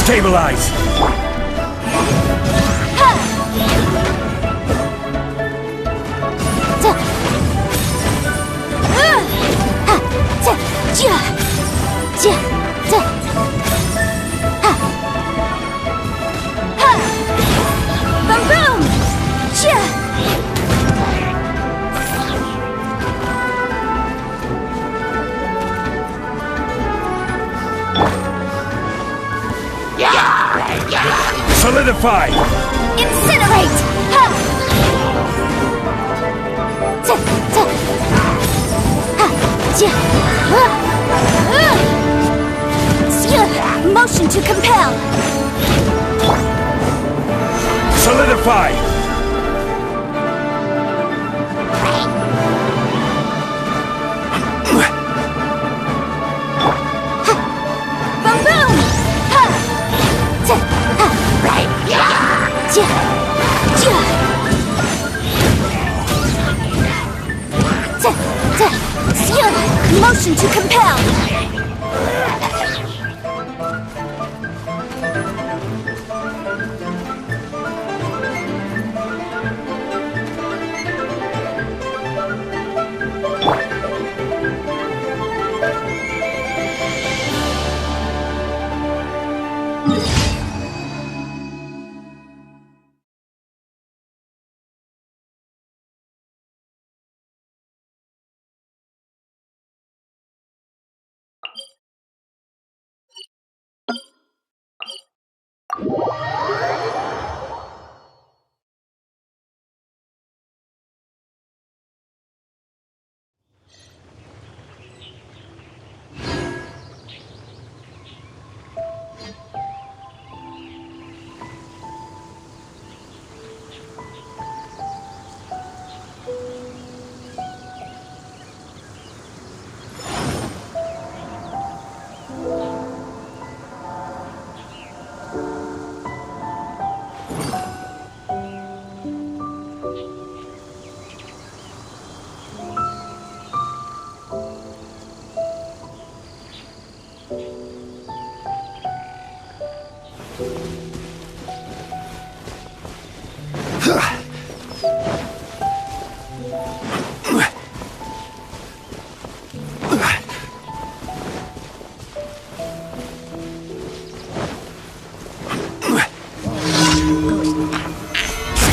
Stabilize! Boom! Solidify! Incinerate! Motion to compel! Solidify! Boom boom! Motion to compel!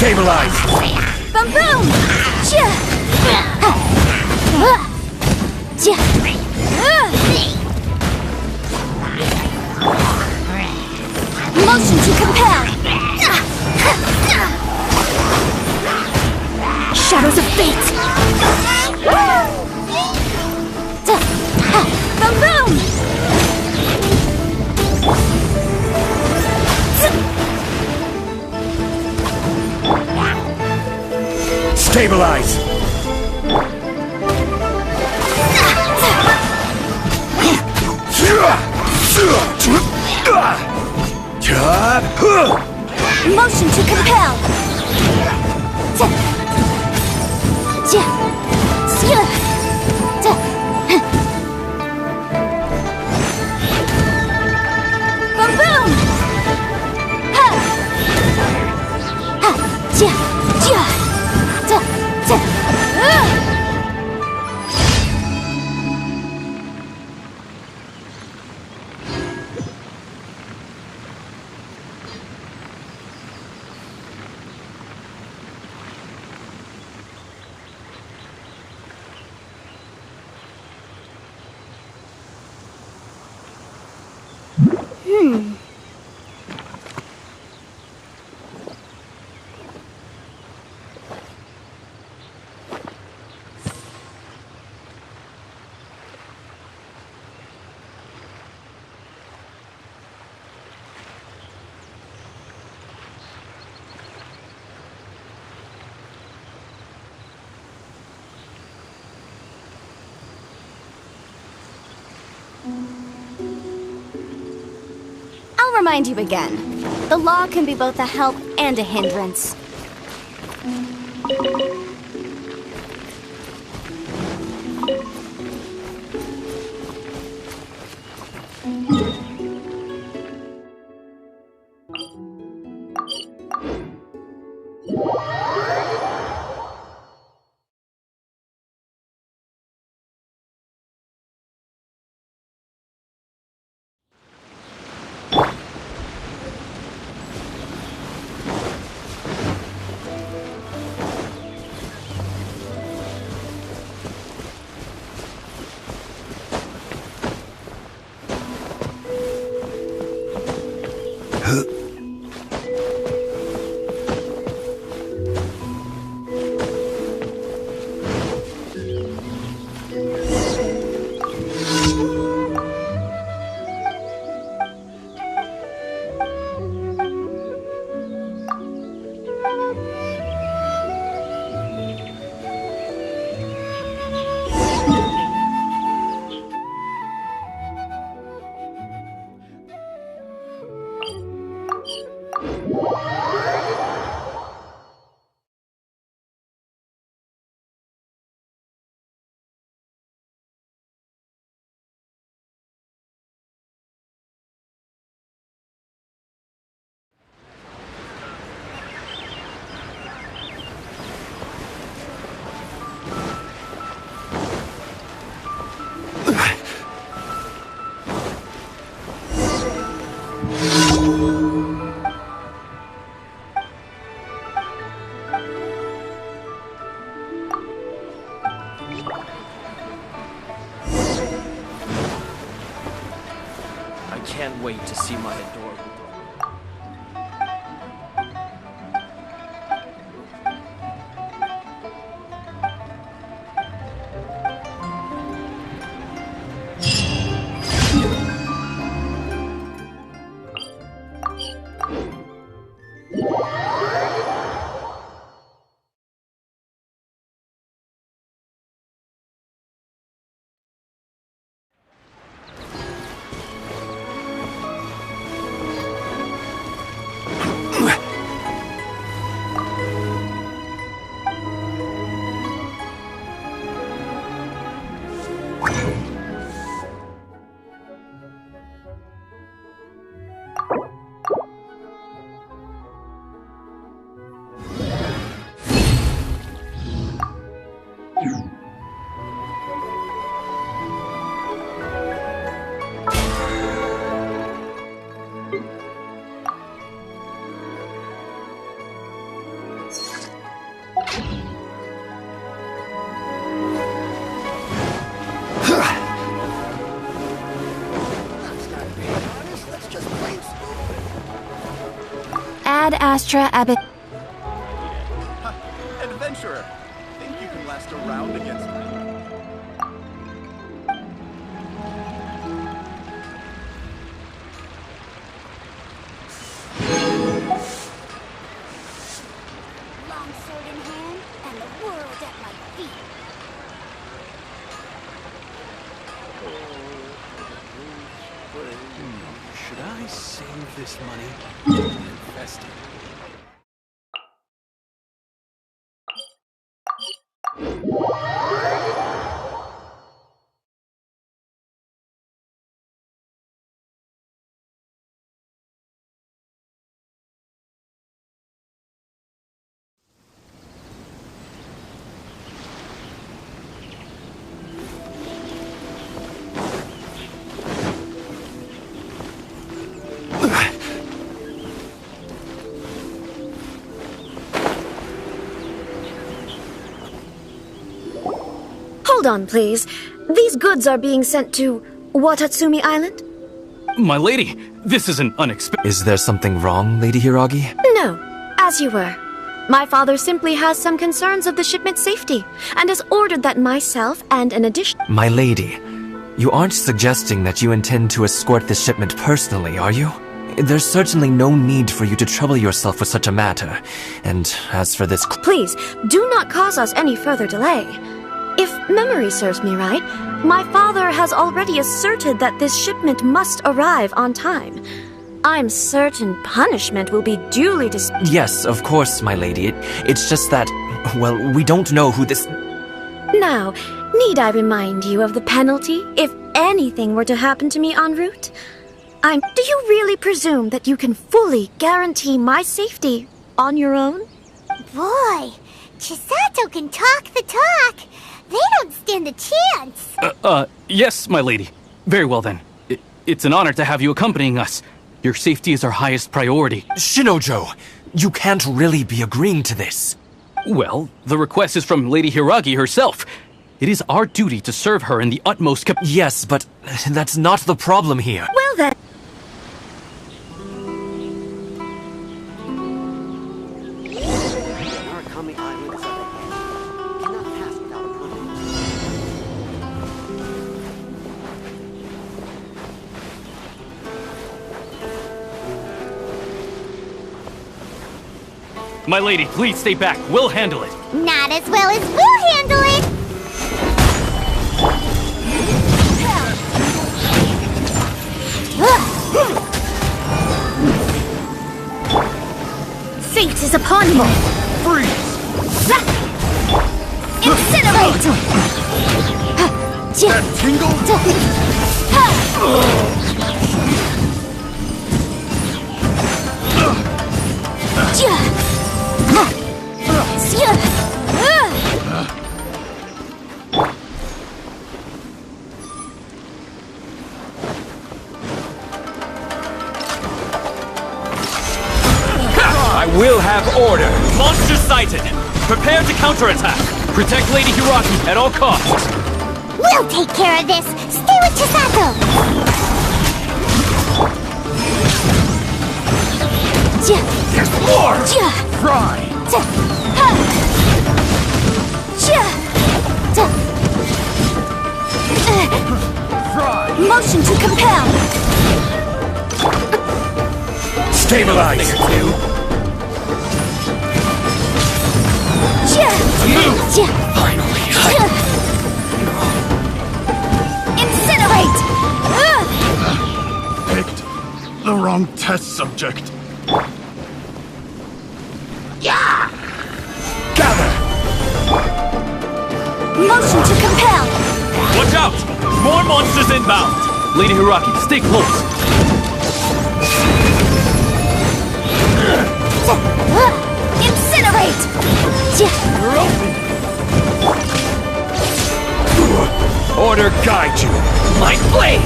Stabilize! Boom boom! Motion to compel! Shadows of fate! Boom boom! Stabilize! Motion to compel! Boom boom! I'll remind you again. The law can be both a help and a hindrance. can't wait to see my adorable daughter. Ad Astra Abbot. Adventurer, think you can last a round against me? Long sword in hand, and the world at my feet. Should I save this money or invest it? Hold on, please. These goods are being sent to Watatsumi Island? My lady, this is an unexpected... Is there something wrong, Lady Hiragi? No, as you were. My father simply has some concerns of the shipment's safety, and has ordered that myself and an addition... My lady, you aren't suggesting that you intend to escort this shipment personally, are you? There's certainly no need for you to trouble yourself with such a matter. And as for this... Please, do not cause us any further delay. If memory serves me right, my father has already asserted that this shipment must arrive on time. I'm certain punishment will be duly Yes, of course, my lady. It's just that, well, we don't know who this... Now, need I remind you of the penalty if anything were to happen to me en route? Do you really presume that you can fully guarantee my safety on your own? Boy, Chisato can talk the talk. They don't stand a chance. Yes, my lady. Very well then. It's an honor to have you accompanying us. Your safety is our highest priority. Shinojo, you can't really be agreeing to this. Well, the request is from Lady Hiragi herself. It is our duty to serve her in the utmost Yes, but that's not the problem here. Well then... Murakami Island is up ahead. Cannot pass without approval. My lady, please stay back. We'll handle it. Not as well as we'll handle it. Fate is upon you. Freeze! Incinerate! That tingle? I will have order! Monster sighted! Prepare to counterattack! Protect Lady Hiragi at all costs! We'll take care of this. Stay with Chisato. There's more! Fry! Fry! Motion to compel. Stabilize! Finally, Incinerate. Picked the wrong test subject. Gather! Motion to compel. Watch out! More monsters inbound! Lady Hiraki, stay close! Incinerate. Order guide you! My blade!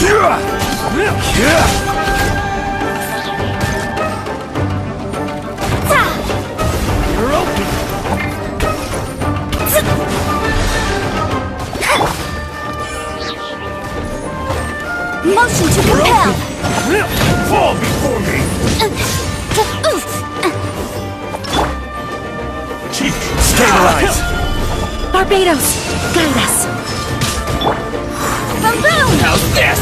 You're open! Motion to compel. Fall before me! Stabilize! Barbados, guide us. Balloon. How's this?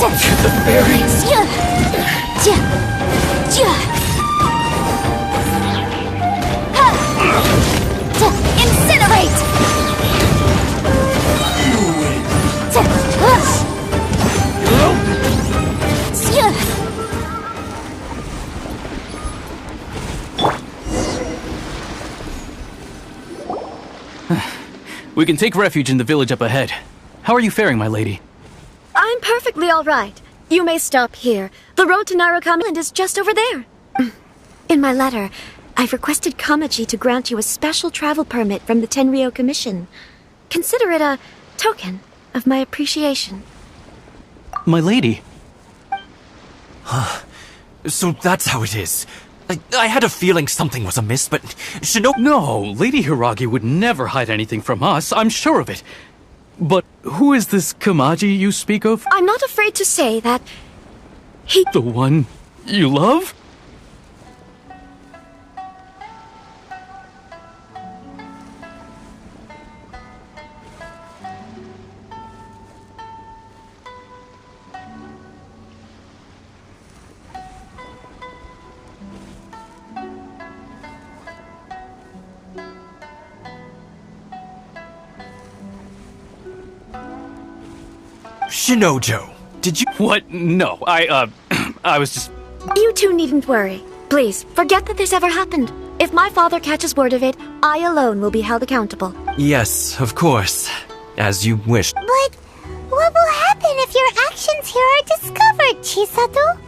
The berries. Incinerate. We can take refuge in the village up ahead. How are you faring, my lady? I'm perfectly all right. You may stop here. The road to Narukami Island is just over there. In my letter, I've requested Kamaji to grant you a special travel permit from the Tenryou Commission. Consider it a token of my appreciation. My lady? So that's how it is. I had a feeling something was amiss, but Shinobi... No, Lady Hiragi would never hide anything from us, I'm sure of it. But who is this Kamaji you speak of? I'm not afraid to say that he... The one you love? Shinojo, did you... What? No, I was just... You two needn't worry. Please, forget that this ever happened. If my father catches word of it, I alone will be held accountable. Yes, of course. As you wished. But what will happen if your actions here are discovered, Chisato?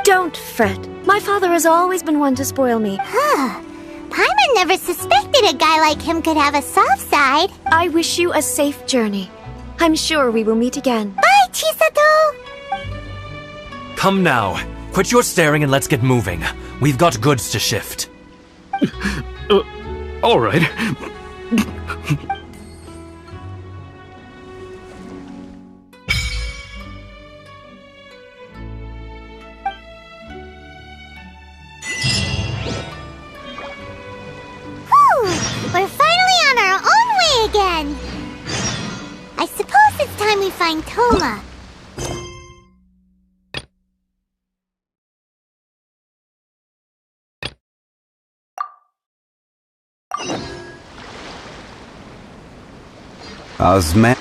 Don't fret. My father has always been one to spoil me. Paimon never suspected a guy like him could have a soft side. I wish you a safe journey. I'm sure we will meet again. Bye, Chisato! Come now. Quit your staring and let's get moving. We've got goods to shift. All right. We're finally on our own way again! I suppose it's time we find Toma. Osman.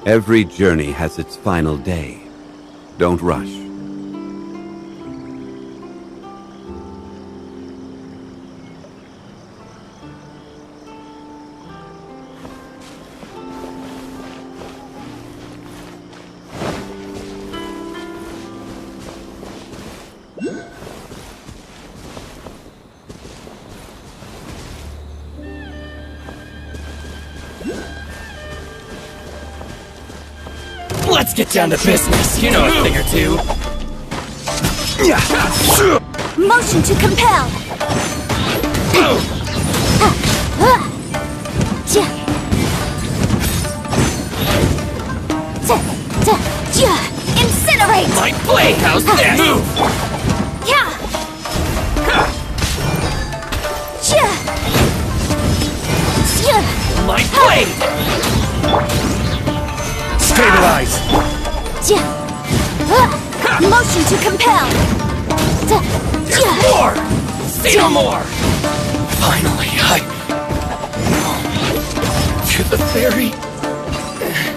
Every journey has its final day. Don't rush. Let's get down to business. You know a thing or two. Motion to compel. Incinerate. My blade. How's this? Move. Yeah. My blade. Stabilize! Motion to compel. More. Say no more. Finally, to the very end.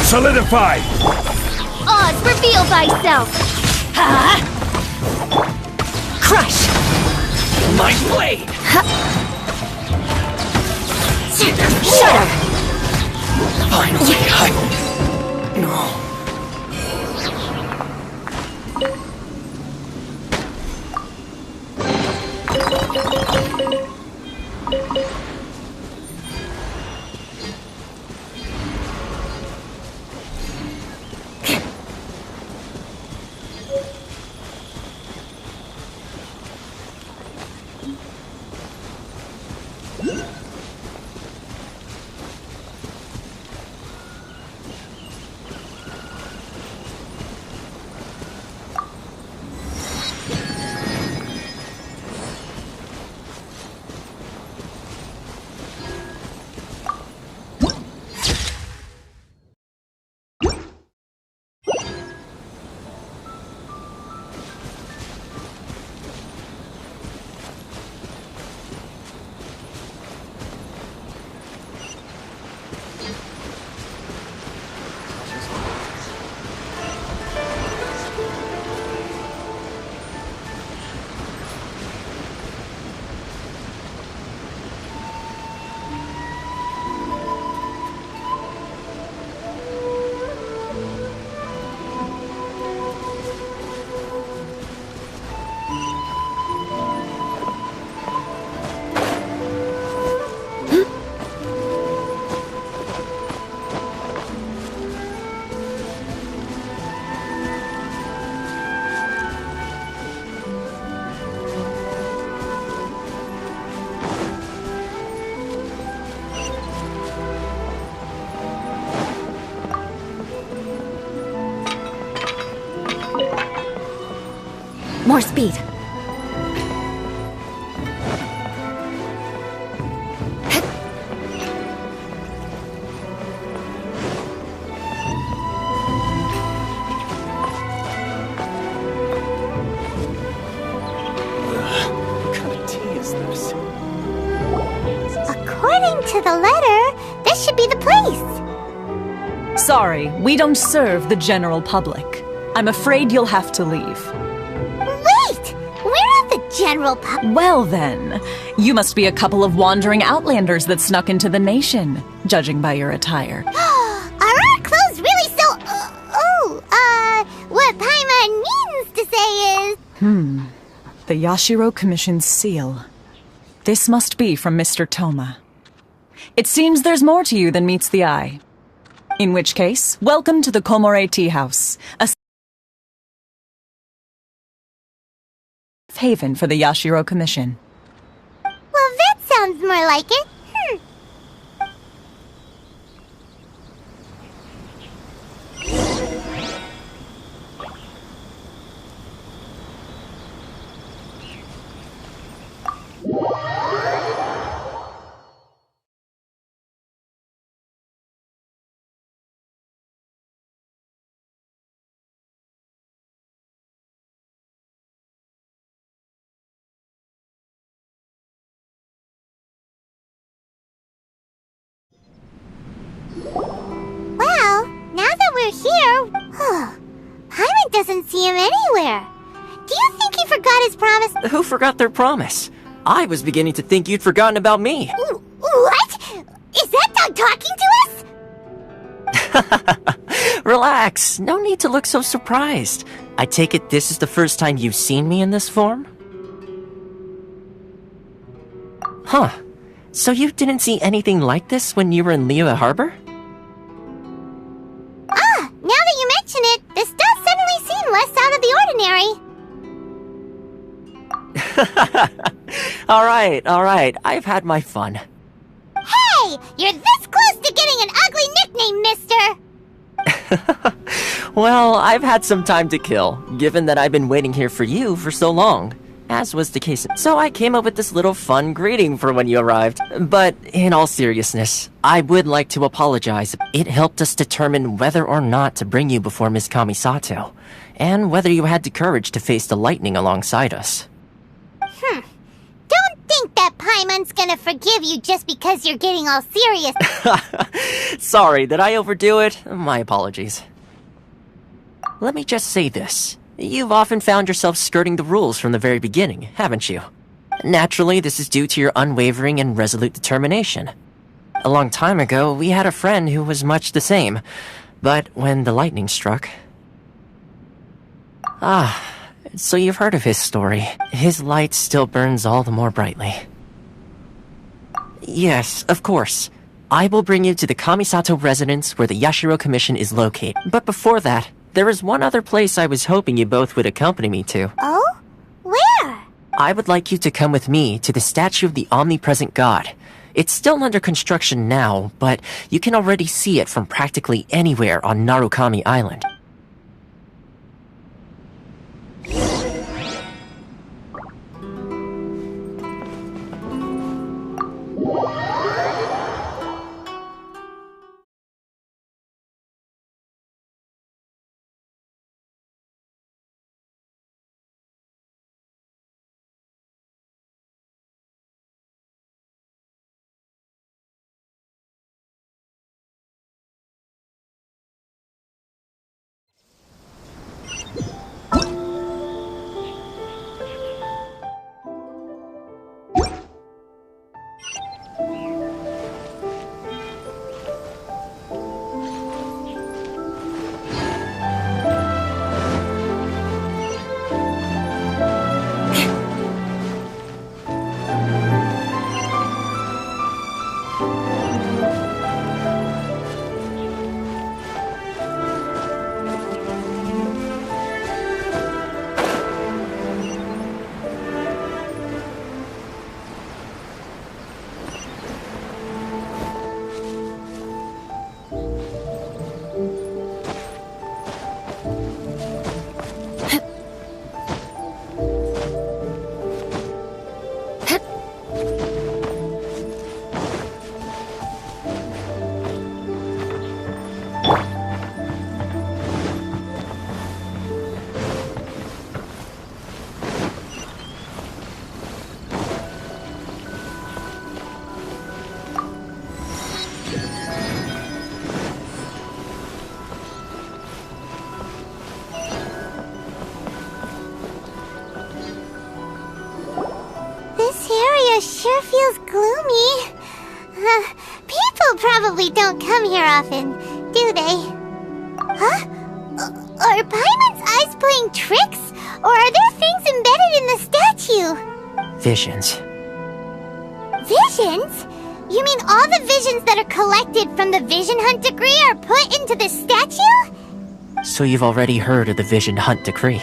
Solidify! Oz, reveal thyself! Crush! My blade! Shudder! Finally, No. more speed. What kind of tea is this? According to the letter, this should be the place. Sorry, we don't serve the general public. I'm afraid you'll have to leave. Wait! We're not the general public. Well then, you must be a couple of wandering outlanders that snuck into the nation, judging by your attire. Are our clothes really so... what Paimon means to say is... The Yashiro Commission's seal. This must be from Mr. Toma. It seems there's more to you than meets the eye. In which case, welcome to the Komore Tea House, a safe haven for the Yashiro Commission. Well, that sounds more like it. Well, now that we're here, Paimon doesn't see him anywhere. Do you think he forgot his promise? Who forgot their promise? I was beginning to think you'd forgotten about me. What? Is that dog talking to us? Relax, no need to look so surprised. I take it this is the first time you've seen me in this form? Huh. So you didn't see anything like this when you were in Liyue Harbor? Now that you mention it, this does suddenly seem less out of the ordinary. Alright, I've had my fun. Hey! You're this close to getting an ugly nickname, mister! Well, I've had some time to kill, given that I've been waiting here for you for so long, as was the case. So I came up with this little fun greeting for when you arrived. But in all seriousness, I would like to apologize. It helped us determine whether or not to bring you before Miss Kamisato, and whether you had the courage to face the lightning alongside us. Don't think that Paimon's gonna forgive you just because you're getting all serious. Sorry, did I overdo it? My apologies. Let me just say this. You've often found yourself skirting the rules from the very beginning, haven't you? Naturally, this is due to your unwavering and resolute determination. A long time ago, we had a friend who was much the same, but when the lightning struck... so you've heard of his story. His light still burns all the more brightly. Yes, of course. I will bring you to the Kamisato residence where the Yashiro Commission is located. But before that, there is one other place I was hoping you both would accompany me to. Oh? Where? I would like you to come with me to the statue of the omnipresent god. It's still under construction now, but you can already see it from practically anywhere on Narukami Island. sure feels gloomy. People probably don't come here often, do they? Huh? Are Paimon's eyes playing tricks? Or are there things embedded in the statue? Visions. Visions? You mean all the visions that are collected from the Vision Hunt Decree are put into this statue? So you've already heard of the Vision Hunt Decree.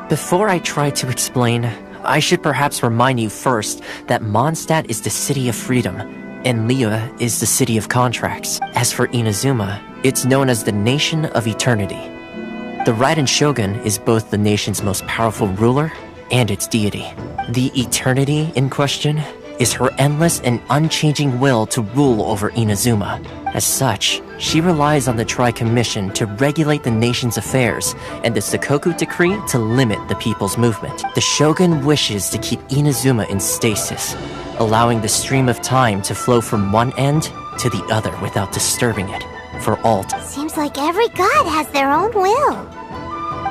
Before I try to explain, I should perhaps remind you first that Mondstadt is the city of freedom, and Liyue is the city of contracts. As for Inazuma, it's known as the Nation of Eternity. The Raiden Shogun is both the nation's most powerful ruler and its deity. The Eternity in question is her endless and unchanging will to rule over Inazuma. As such, she relies on the Tri-Commission to regulate the nation's affairs and the Sakoku Decree to limit the people's movement. The Shogun wishes to keep Inazuma in stasis, allowing the stream of time to flow from one end to the other without disturbing it, for all time. Seems like every god has their own will.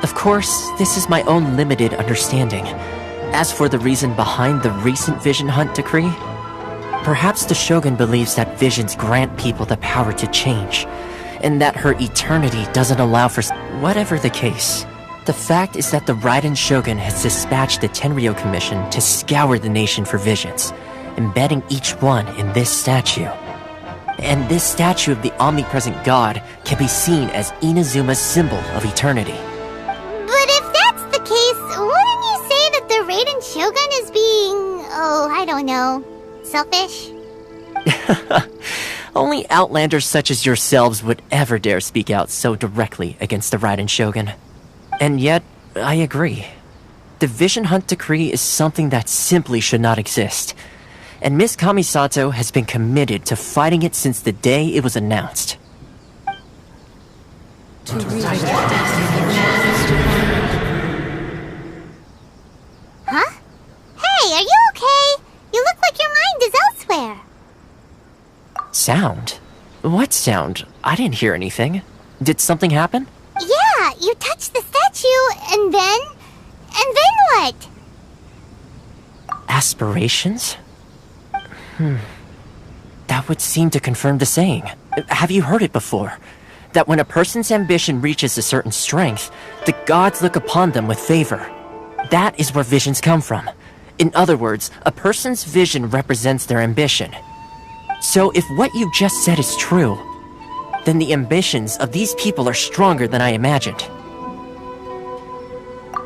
Of course, this is my own limited understanding. As for the reason behind the recent Vision Hunt Decree, perhaps the Shogun believes that visions grant people the power to change, and that her eternity doesn't allow for... Whatever the case, the fact is that the Raiden Shogun has dispatched the Tenryou Commission to scour the nation for visions, embedding each one in this statue. And this statue of the omnipresent god can be seen as Inazuma's symbol of eternity. But if that's the case, wouldn't you say that the Raiden Shogun is being... oh, I don't know... selfish? Only outlanders such as yourselves would ever dare speak out so directly against the Raiden Shogun. And yet, I agree. The Vision Hunt Decree is something that simply should not exist. And Miss Kamisato has been committed to fighting it since the day it was announced. Huh? Hey, are you okay? You look like your mind is elsewhere. Sound? What sound? I didn't hear anything. Did something happen? Yeah, you touched the statue, and then what? Aspirations? That would seem to confirm the saying. Have you heard it before? That when a person's ambition reaches a certain strength, the gods look upon them with favor. That is where visions come from. In other words, a person's vision represents their ambition. So if what you just said is true, then the ambitions of these people are stronger than I imagined.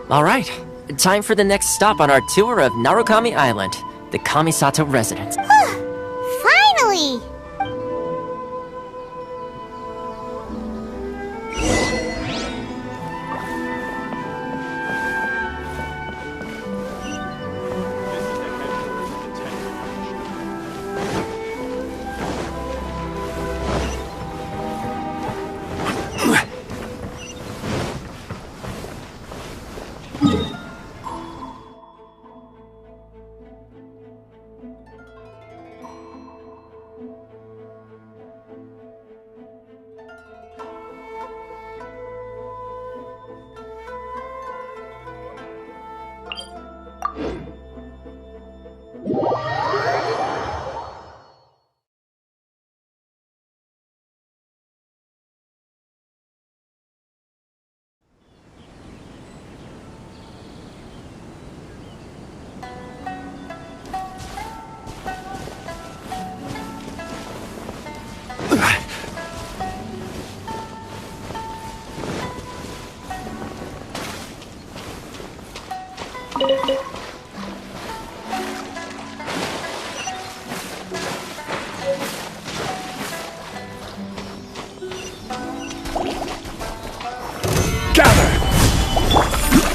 Alright, time for the next stop on our tour of Narukami Island, the Kamisato residence. Finally!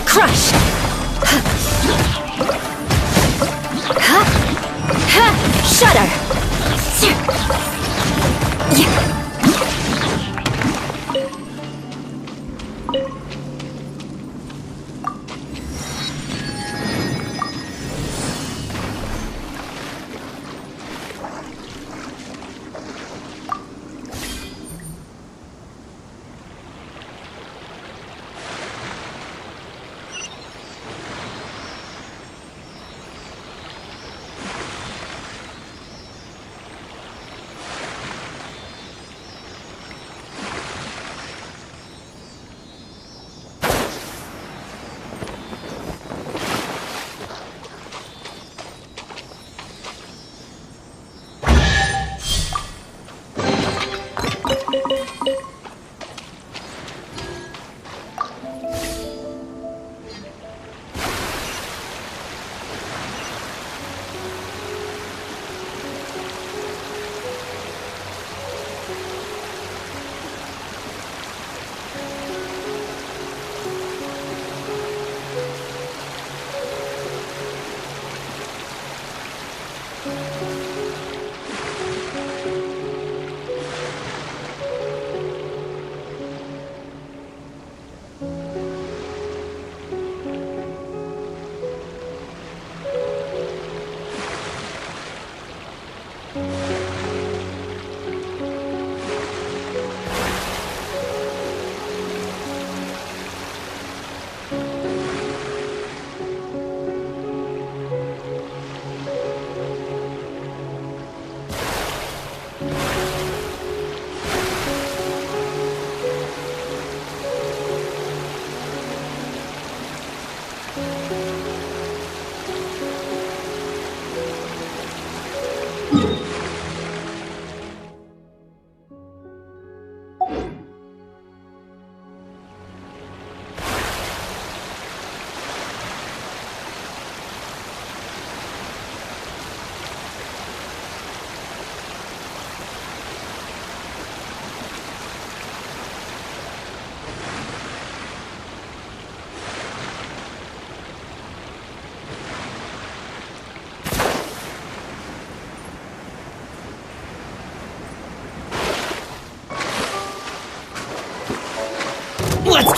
Crush! Shudder!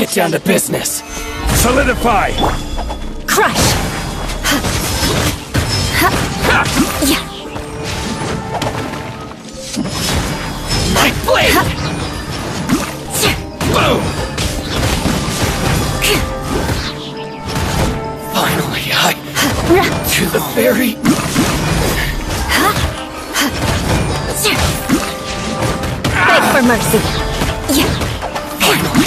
get down to business. Solidify! Crush! Yeah. My blade! Boom! Finally, to the very... Beg for mercy. Yeah. Finally,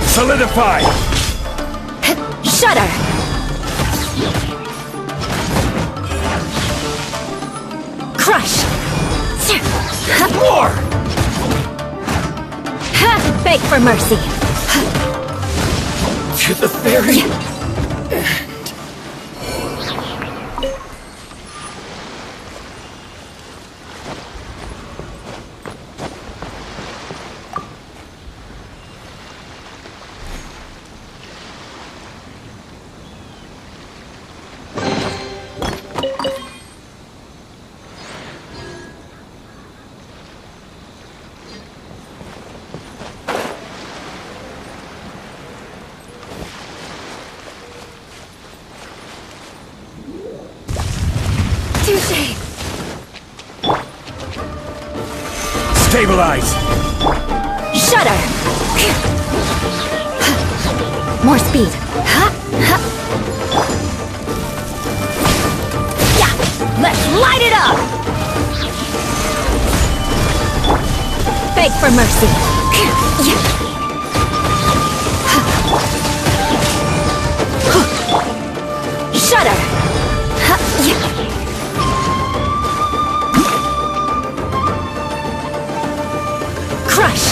Solidify! Shudder! Crush! More! Beg for mercy. To the very... Stabilize! Shudder! More speed. Yeah! Let's light it up! Beg for mercy. Yeah. Shudder! Yeah. Crush!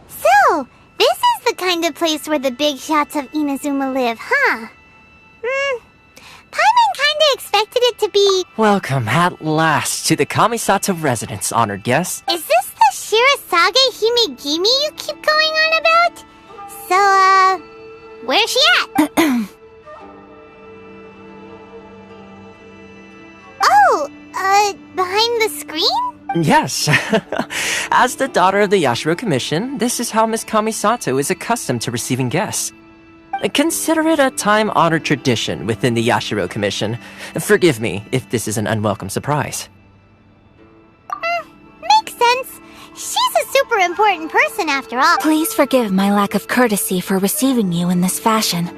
So, this is the kind of place where the big shots of Inazuma live, huh? Paimon kinda expected it to be... Welcome at last to the Kamisato residence, honored guest. Is this the Shirasage Himegimi you keep going on about? So, where's she at? Oh, behind the screen? Yes. As the daughter of the Yashiro Commission, this is how Miss Kamisato is accustomed to receiving guests. Consider it a time-honored tradition within the Yashiro Commission. Forgive me if this is an unwelcome surprise. super important person after all. Please forgive my lack of courtesy for receiving you in this fashion,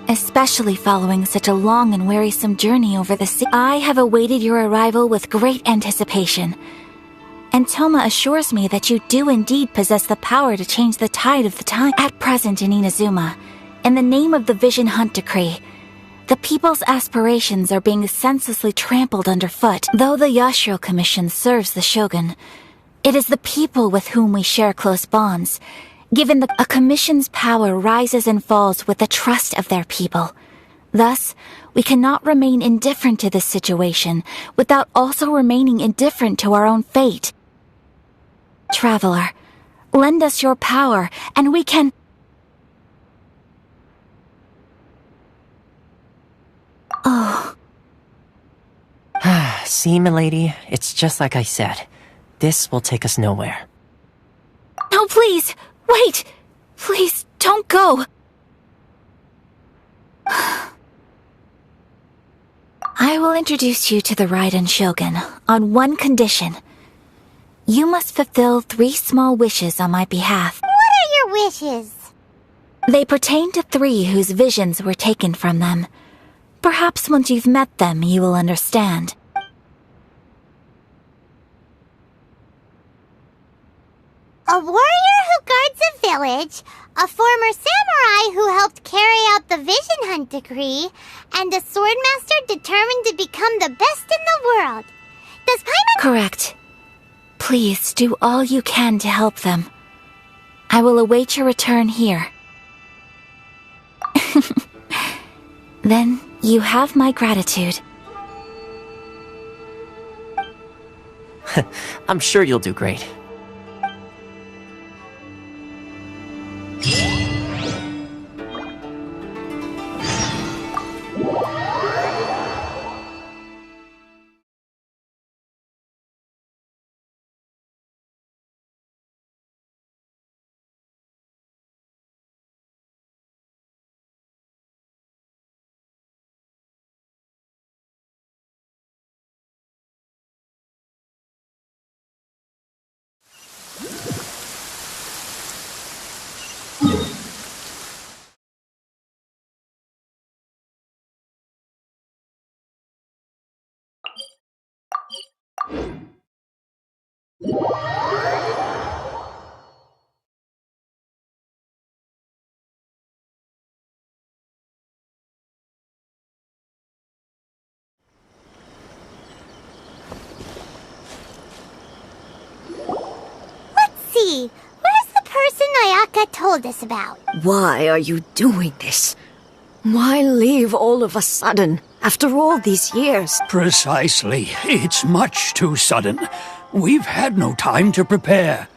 especially following such a long and wearisome journey over the sea. I have awaited your arrival with great anticipation, and Toma assures me that you do indeed possess the power to change the tide of the time. At present in Inazuma, in the name of the Vision Hunt Decree, the people's aspirations are being senselessly trampled underfoot. Though the Yashiro Commission serves the Shogun, it is the people with whom we share close bonds, given that a commission's power rises and falls with the trust of their people. Thus, we cannot remain indifferent to this situation without also remaining indifferent to our own fate. Traveler, lend us your power, and we can... Oh. See, milady, it's just like I said. This will take us nowhere. No, please! Wait! Please, don't go! I will introduce you to the Raiden Shogun on one condition. You must fulfill 3 small wishes on my behalf. What are your wishes? They pertain to 3 whose visions were taken from them. Perhaps once you've met them, you will understand. A warrior who guards a village, a former samurai who helped carry out the Vision Hunt Decree, and a swordmaster determined to become the best in the world. Does Paimon— Correct. Please do all you can to help them. I will await your return here. Then you have my gratitude. I'm sure you'll do great. see. Where's the person Ayaka told us about? Why are you doing this? Why leave all of a sudden, after all these years? Precisely. It's much too sudden. We've had no time to prepare.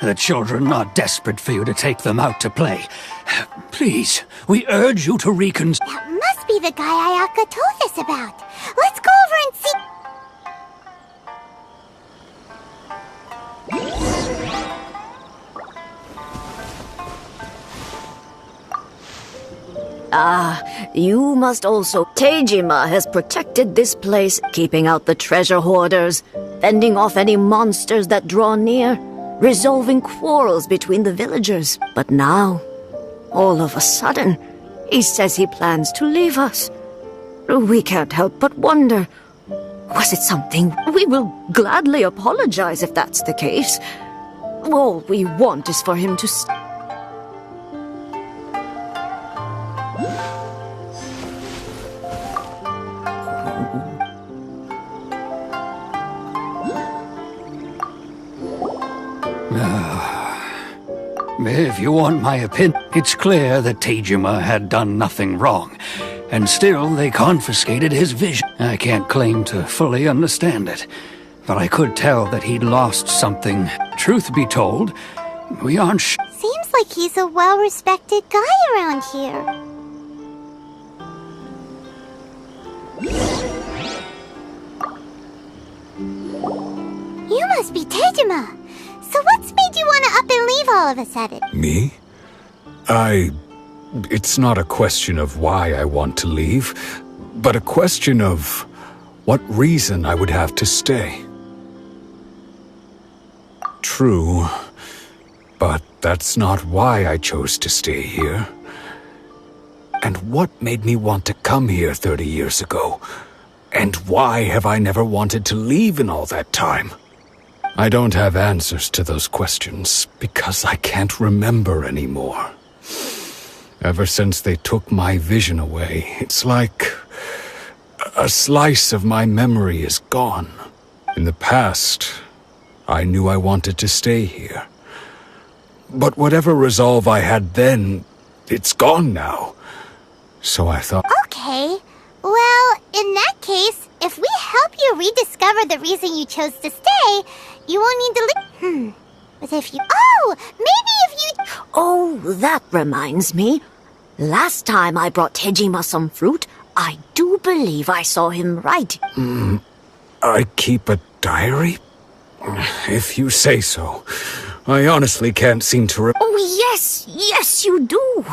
The children are desperate for you to take them out to play. Please, we urge you to reconsider. That must be the guy Ayaka told us about. Let's go over and see. You must also. Teijima has protected this place, keeping out the treasure hoarders, fending off any monsters that draw near, resolving quarrels between the villagers. But now, all of a sudden, he says he plans to leave us. We can't help but wonder, was it something? We will gladly apologize if that's the case. All we want is for him to If you want my opinion, it's clear that Teijima had done nothing wrong, and still they confiscated his vision. I can't claim to fully understand it, but I could tell that he'd lost something. Truth be told, we aren't sure. Seems like he's a well-respected guy around here. You must be Teijima. So what's made you want to up and leave all of a sudden? Me? It's not a question of why I want to leave, but a question of what reason I would have to stay. true. But that's not why I chose to stay here. And what made me want to come here 30 years ago? And why have I never wanted to leave in all that time? I don't have answers to those questions because I can't remember anymore. Ever since they took my vision away, it's like a slice of my memory is gone. In the past, I knew I wanted to stay here. But whatever resolve I had then, it's gone now. So I thought... Okay. Well, in that case, if we help you rediscover the reason you chose to stay, you won't need to leave. But if you... Oh! Maybe if you... Oh, that reminds me. Last time I brought Tejima some fruit, I do believe I saw him write. I keep a diary? If you say so. I honestly can't seem to Oh, yes, you do.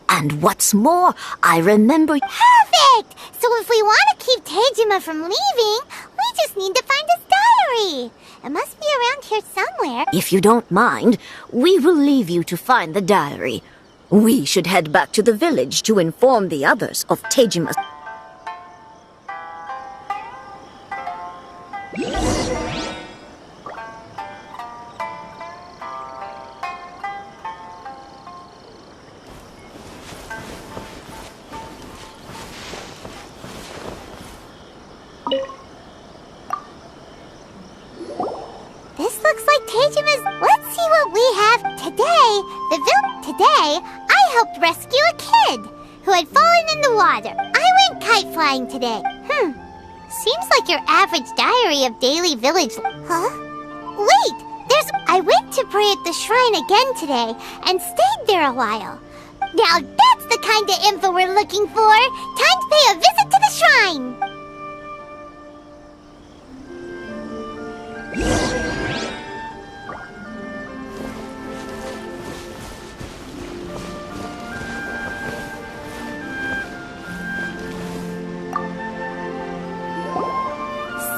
And what's more, I remember... Perfect! So if we want to keep Tejima from leaving, we just need to find his diary. It must be around here somewhere. If you don't mind, we will leave you to find the diary. We should head back to the village to inform the others of Tejima's... This looks like Tejima's... Let's see what we have today. Today, I helped rescue a kid who had fallen in the water. I went kite flying today. Seems like your average diary of daily village... Huh? Wait! I went to pray at the shrine again today and stayed there a while. Now that's the kind of info we're looking for. Time to pay a visit to the shrine.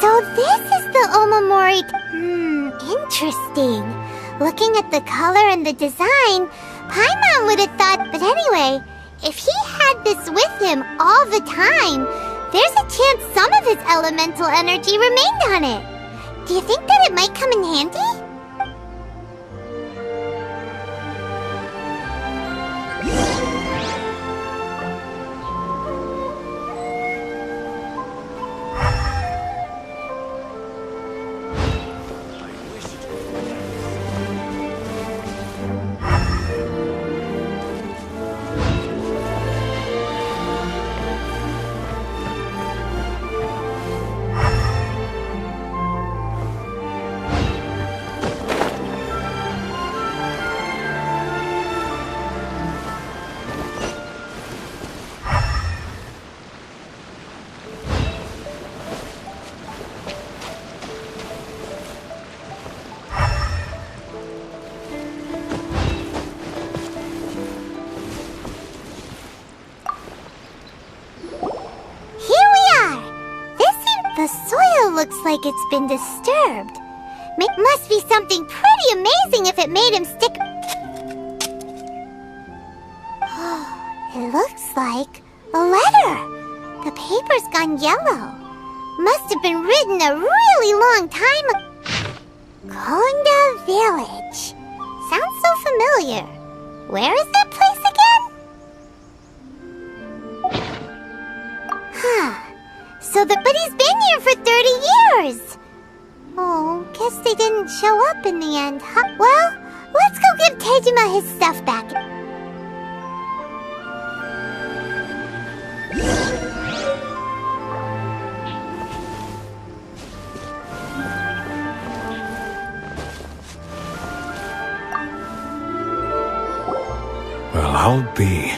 So this is the Omamori... interesting. Looking at the color and the design, Paimon would have thought... But anyway, if he had this with him all the time, there's a chance some of his elemental energy remained on it. Do you think that it might come in handy? The soil looks like it's been disturbed. Must be something pretty amazing if it made him stick... It looks like a letter. The paper's gone yellow. Must have been written a really long time ago. Konda Village. Sounds so familiar. Where is that place again? But he's been here for 30 years! Oh, guess they didn't show up in the end, huh? Well, let's go give Tejima his stuff back. Well, I'll be.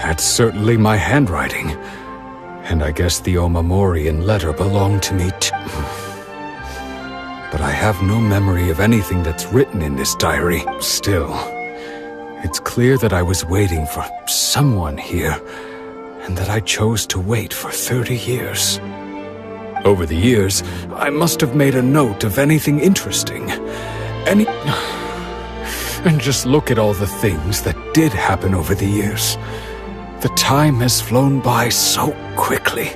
That's certainly my handwriting. And I guess the Omamorian letter belonged to me too. But I have no memory of anything that's written in this diary. Still, it's clear that I was waiting for someone here, and that I chose to wait for 30 years. Over the years, I must have made a note of anything interesting. And just look at all the things that did happen over the years. The time has flown by so quickly.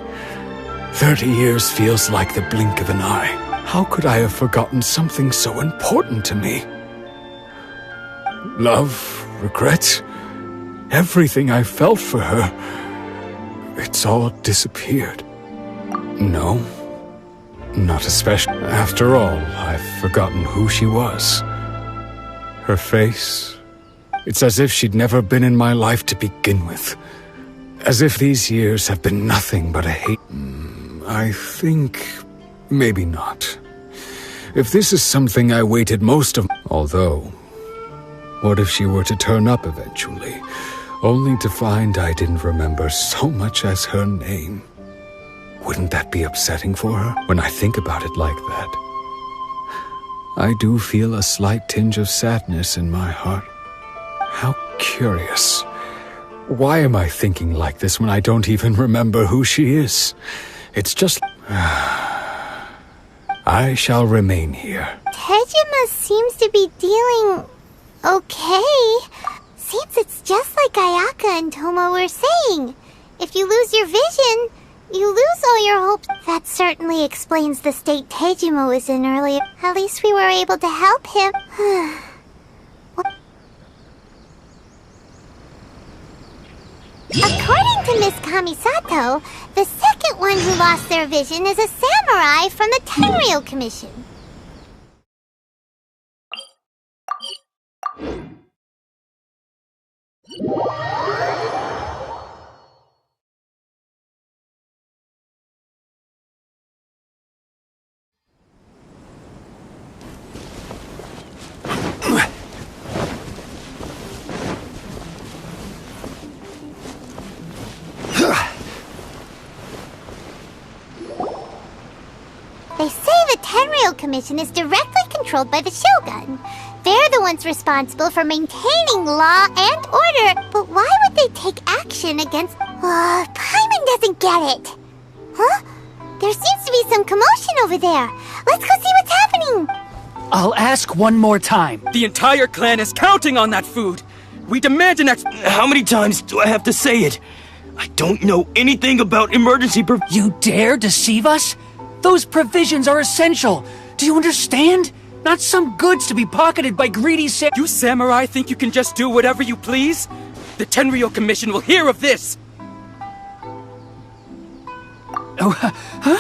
30 years feels like the blink of an eye. How could I have forgotten something so important to me? Love, regret, everything I felt for her, it's all disappeared. No, not especially. After all, I've forgotten who she was. Her face, it's as if she'd never been in my life to begin with. As if these years have been nothing but a hate. I think maybe not. If this is something I waited most of... Although, what if she were to turn up eventually, only to find I didn't remember so much as her name? Wouldn't that be upsetting for her? When I think about it like that, I do feel a slight tinge of sadness in my heart. How curious. Why am I thinking like this when I don't even remember who she is? It's just... I shall remain here. Tejima seems to be dealing... okay. Seems it's just like Ayaka and Toma were saying. If you lose your vision, you lose all your hopes. That certainly explains the state Tejima was in earlier. At least we were able to help him. According to Miss Kamisato, the second one who lost their vision is a samurai from the Tenryou Commission. They say the Tenryou Commission is directly controlled by the Shogun. They're the ones responsible for maintaining law and order. But why would they take action against... Paimon doesn't get it. Huh? There seems to be some commotion over there. Let's go see what's happening. I'll ask one more time. The entire clan is counting on that food. We demand an How many times do I have to say it? I don't know anything about emergency You dare deceive us? Those provisions are essential. Do you understand? Not some goods to be pocketed by greedy You samurai think you can just do whatever you please? The Tenryou Commission will hear of this! Oh, huh?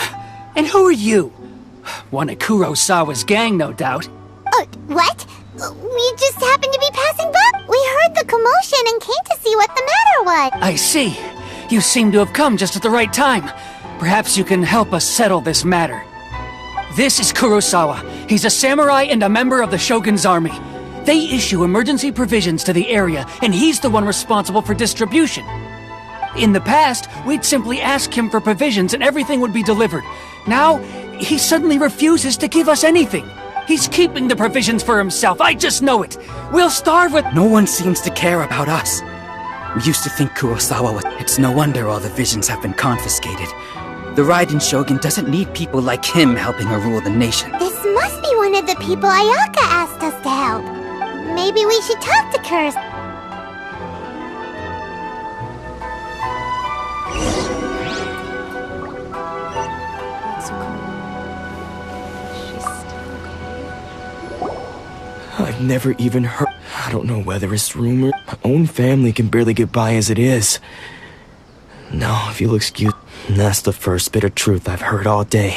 And who are you? One of Kurosawa's gang, no doubt. What? We just happened to be passing by. We heard the commotion and came to see what the matter was. I see. You seem to have come just at the right time. Perhaps you can help us settle this matter. This is Kurosawa. He's a samurai and a member of the Shogun's army. They issue emergency provisions to the area, and he's the one responsible for distribution. In the past, we'd simply ask him for provisions and everything would be delivered. Now, he suddenly refuses to give us anything. He's keeping the provisions for himself, I just know it. We'll starve with— No one seems to care about us. We used to think Kurosawa was— It's no wonder all the visions have been confiscated. The Raiden Shogun doesn't need people like him helping her rule the nation. This must be one of the people Ayaka asked us to help. Maybe we should talk to Kurs. I've never even heard... I don't know whether it's rumor. My own family can barely get by as it is. Now, if you'll excuse... That's the first bit of truth I've heard all day.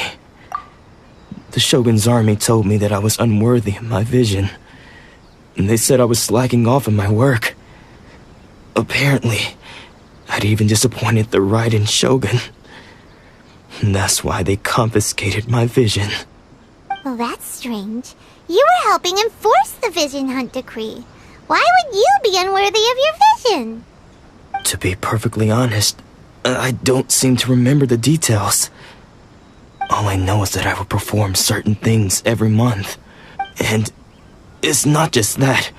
The Shogun's army told me that I was unworthy of my vision. And they said I was slacking off in my work. Apparently, I'd even disappointed the Raiden Shogun. And that's why they confiscated my vision. Well, that's strange. You were helping enforce the Vision Hunt Decree. Why would you be unworthy of your vision? To be perfectly honest, I don't seem to remember the details. All I know is that I will perform certain things every month. And it's not just that.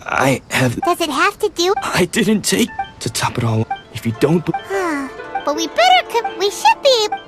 I have... Does it have to do... I didn't take... To top it all, if you don't... But we better... We should be able...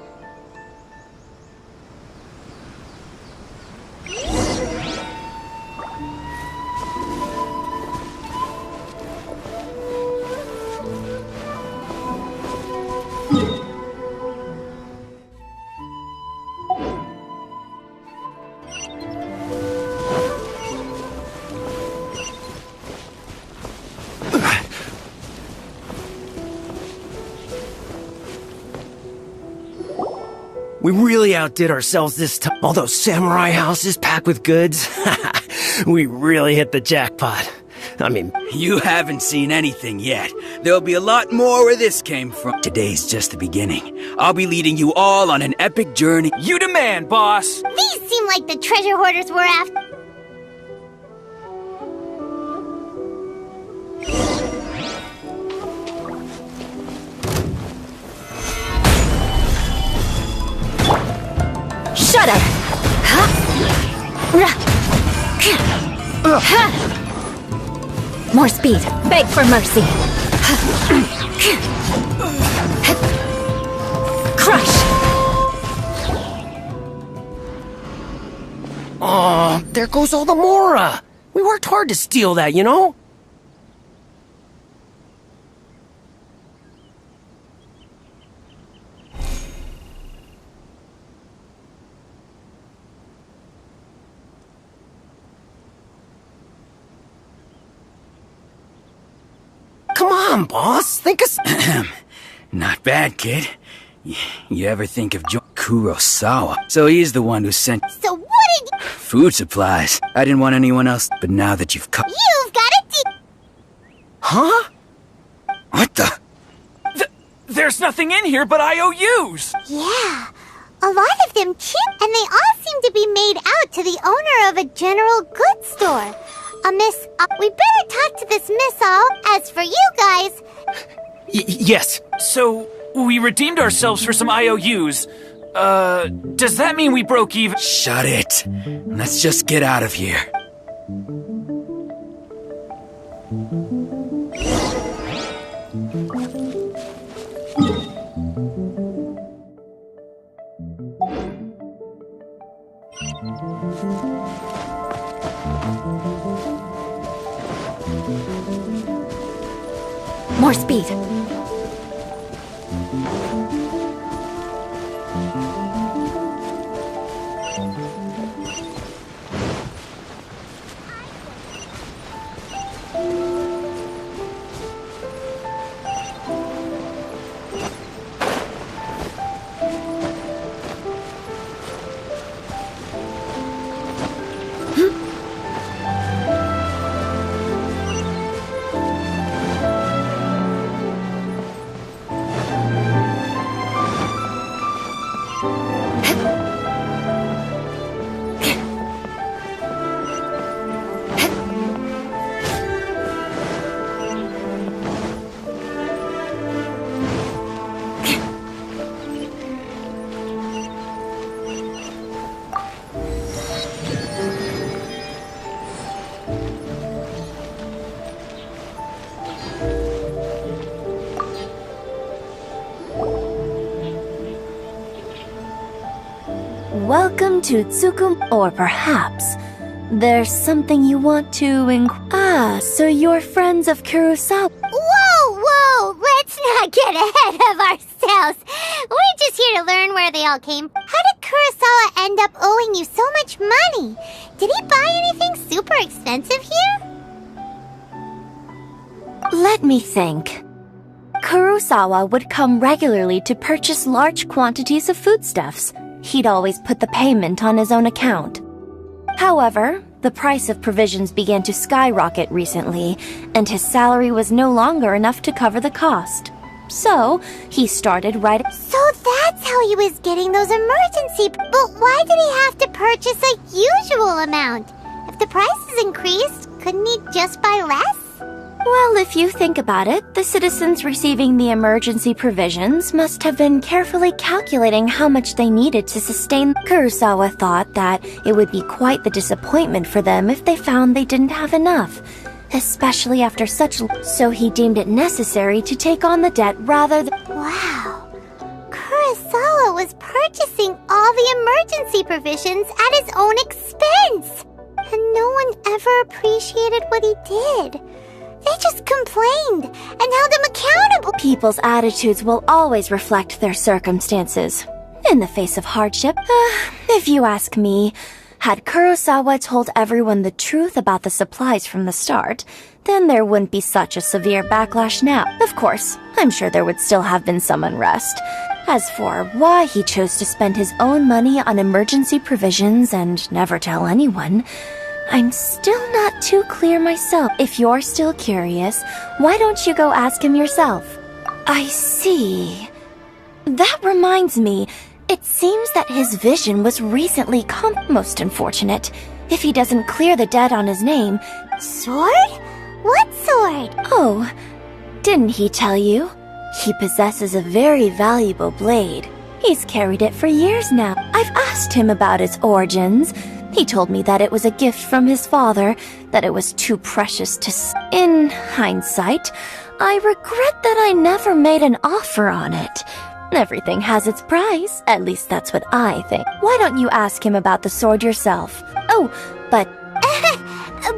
We really outdid ourselves this time. All those samurai houses packed with goods. We really hit the jackpot. I mean, you haven't seen anything yet. There'll be a lot more where this came from. Today's just the beginning. I'll be leading you all on an epic journey. You demand, boss! These seem like the treasure hoarders we're after. Shut up! More speed. Beg for mercy. Crush! oh, there goes all the Mora. We worked hard to steal that, you know? Come on, boss. Think of... Not bad, kid. You ever think of Kurosawa? So he's the one who sent... So what did you... Food supplies. I didn't want anyone else, but now that you've come... You've got it. Huh? What the... There's nothing in here but IOUs! Yeah. A lot of them chip, and they all seem to be made out to the owner of a general goods store. Miss... we better talk to this Miss All. As for you guys... Yes. So, we redeemed ourselves for some IOUs. Does that mean we broke even? Shut it. Let's just get out of here. More speed. Welcome to Tsukum, or perhaps there's something you want to so you're friends of Kurosawa. Whoa! Let's not get ahead of ourselves. We're just here to learn where they all came. How did Kurosawa end up owing you so much money? Did he buy anything super expensive here? Let me think. Kurosawa would come regularly to purchase large quantities of foodstuffs. He'd always put the payment on his own account. However, the price of provisions began to skyrocket recently, and his salary was no longer enough to cover the cost. So, he started writing... So that's how he was getting those emergency... But why did he have to purchase a usual amount? If the prices increased, couldn't he just buy less? Well, if you think about it, the citizens receiving the emergency provisions must have been carefully calculating how much they needed to sustain. Kurosawa thought that it would be quite the disappointment for them if they found they didn't have enough, especially after such... So he deemed it necessary to take on the debt rather than... Wow. Kurosawa was purchasing all the emergency provisions at his own expense. And no one ever appreciated what he did. They just complained and held him accountable. People's attitudes will always reflect their circumstances. In the face of hardship, if you ask me, Had Kurosawa told everyone the truth about the supplies from the start, then there wouldn't be such a severe backlash now. Of course, I'm sure there would still have been some unrest. As for why he chose to spend his own money on emergency provisions and never tell anyone, I'm still not too clear myself. If you're still curious, why don't you go ask him yourself? I see. That reminds me, it seems that his vision was recently most unfortunate. If he doesn't clear the debt on his name... Sword? What sword? Oh, didn't he tell you? He possesses a very valuable blade. He's carried it for years now. I've asked him about its origins. He told me that it was a gift from his father, that it was too precious to In hindsight, I regret that I never made an offer on it. Everything has its price, at least that's what I think. Why don't you ask him about the sword yourself? Oh, but...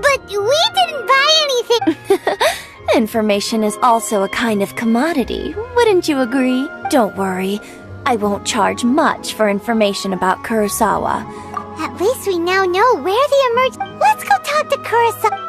But we didn't buy anything! Information is also a kind of commodity, wouldn't you agree? Don't worry, I won't charge much for information about Kurosawa. At least we now know where the Let's go talk to Kurosawa.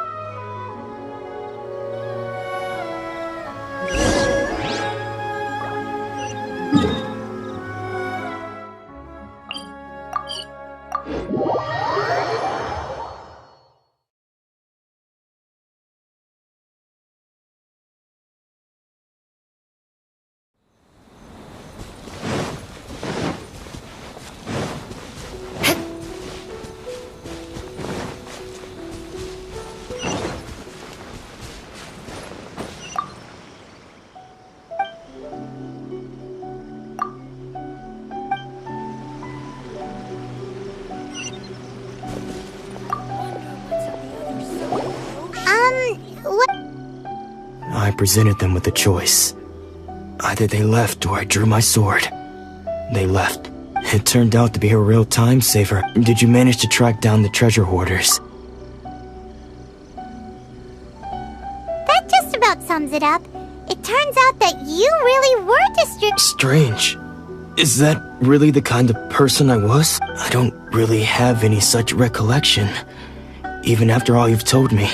I presented them with a choice. Either they left or I drew my sword. They left. It turned out to be a real time saver. Did you manage to track down the treasure hoarders? That just about sums it up. It turns out that you really were Strange. Is that really the kind of person I was? I don't really have any such recollection. Even after all you've told me,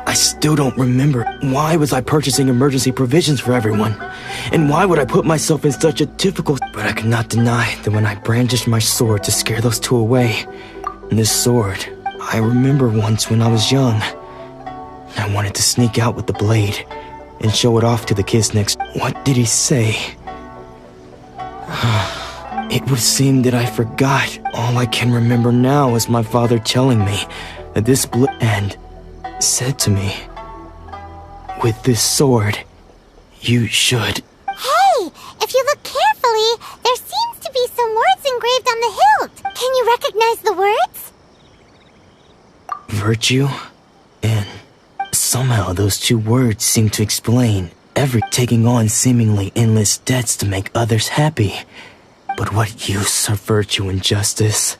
I still don't remember. Why was I purchasing emergency provisions for everyone? And why would I put myself in such a difficult... But I could not deny that when I brandished my sword to scare those two away, this sword, I remember once when I was young, I wanted to sneak out with the blade and show it off to the kids next... What did he say? It would seem that I forgot. All I can remember now is my father telling me that this and said to me, with this sword, you should... Hey! If you look carefully, there seems to be some words engraved on the hilt. Can you recognize the words? Virtue and... Somehow those two words seem to explain taking on seemingly endless debts to make others happy. But what use are virtue and justice?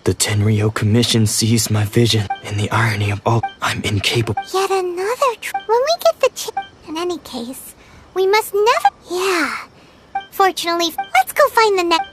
The Tenryo Commission sees my vision, and the irony of all, I'm incapable. Yet another when we get the in any case, we must never... Yeah. Fortunately, let's go find the next...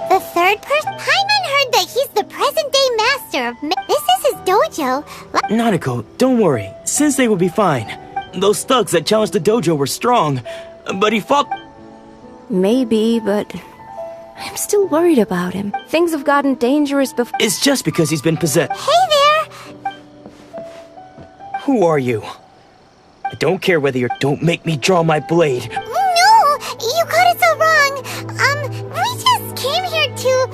The third person? Paimon heard that he's the present-day master of... This is his dojo. Nanako, don't worry. Sensei will be fine. Those thugs that challenged the dojo were strong, but he fought... Maybe, but... I'm still worried about him. Things have gotten dangerous before... It's just because he's been possessed. Hey there! Who are you? I don't care whether you're... Don't make me draw my blade. No! You got it so wrong! We just came here to...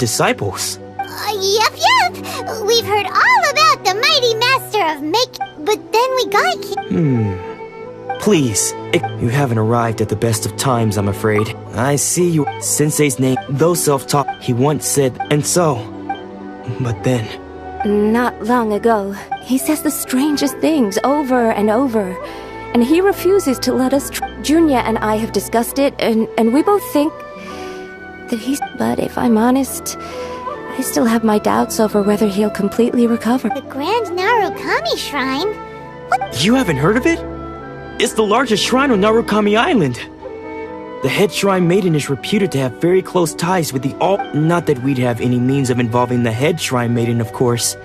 disciples. Yep. We've heard all about the mighty master of make, but then we got here. Please, you haven't arrived at the best of times, I'm afraid. I see you. Sensei's name, though self-taught, he once said, and so. But then... Not long ago, he says the strangest things over and over. And he refuses to let us... Junya and I have discussed it, and we both think that he's... But if I'm honest, I still have my doubts over whether he'll completely recover. The Grand Narukami Shrine? What? You haven't heard of it? It's the largest shrine on Narukami Island. The head shrine maiden is reputed to have very close ties with the all... Not that we'd have any means of involving the head shrine maiden, of course.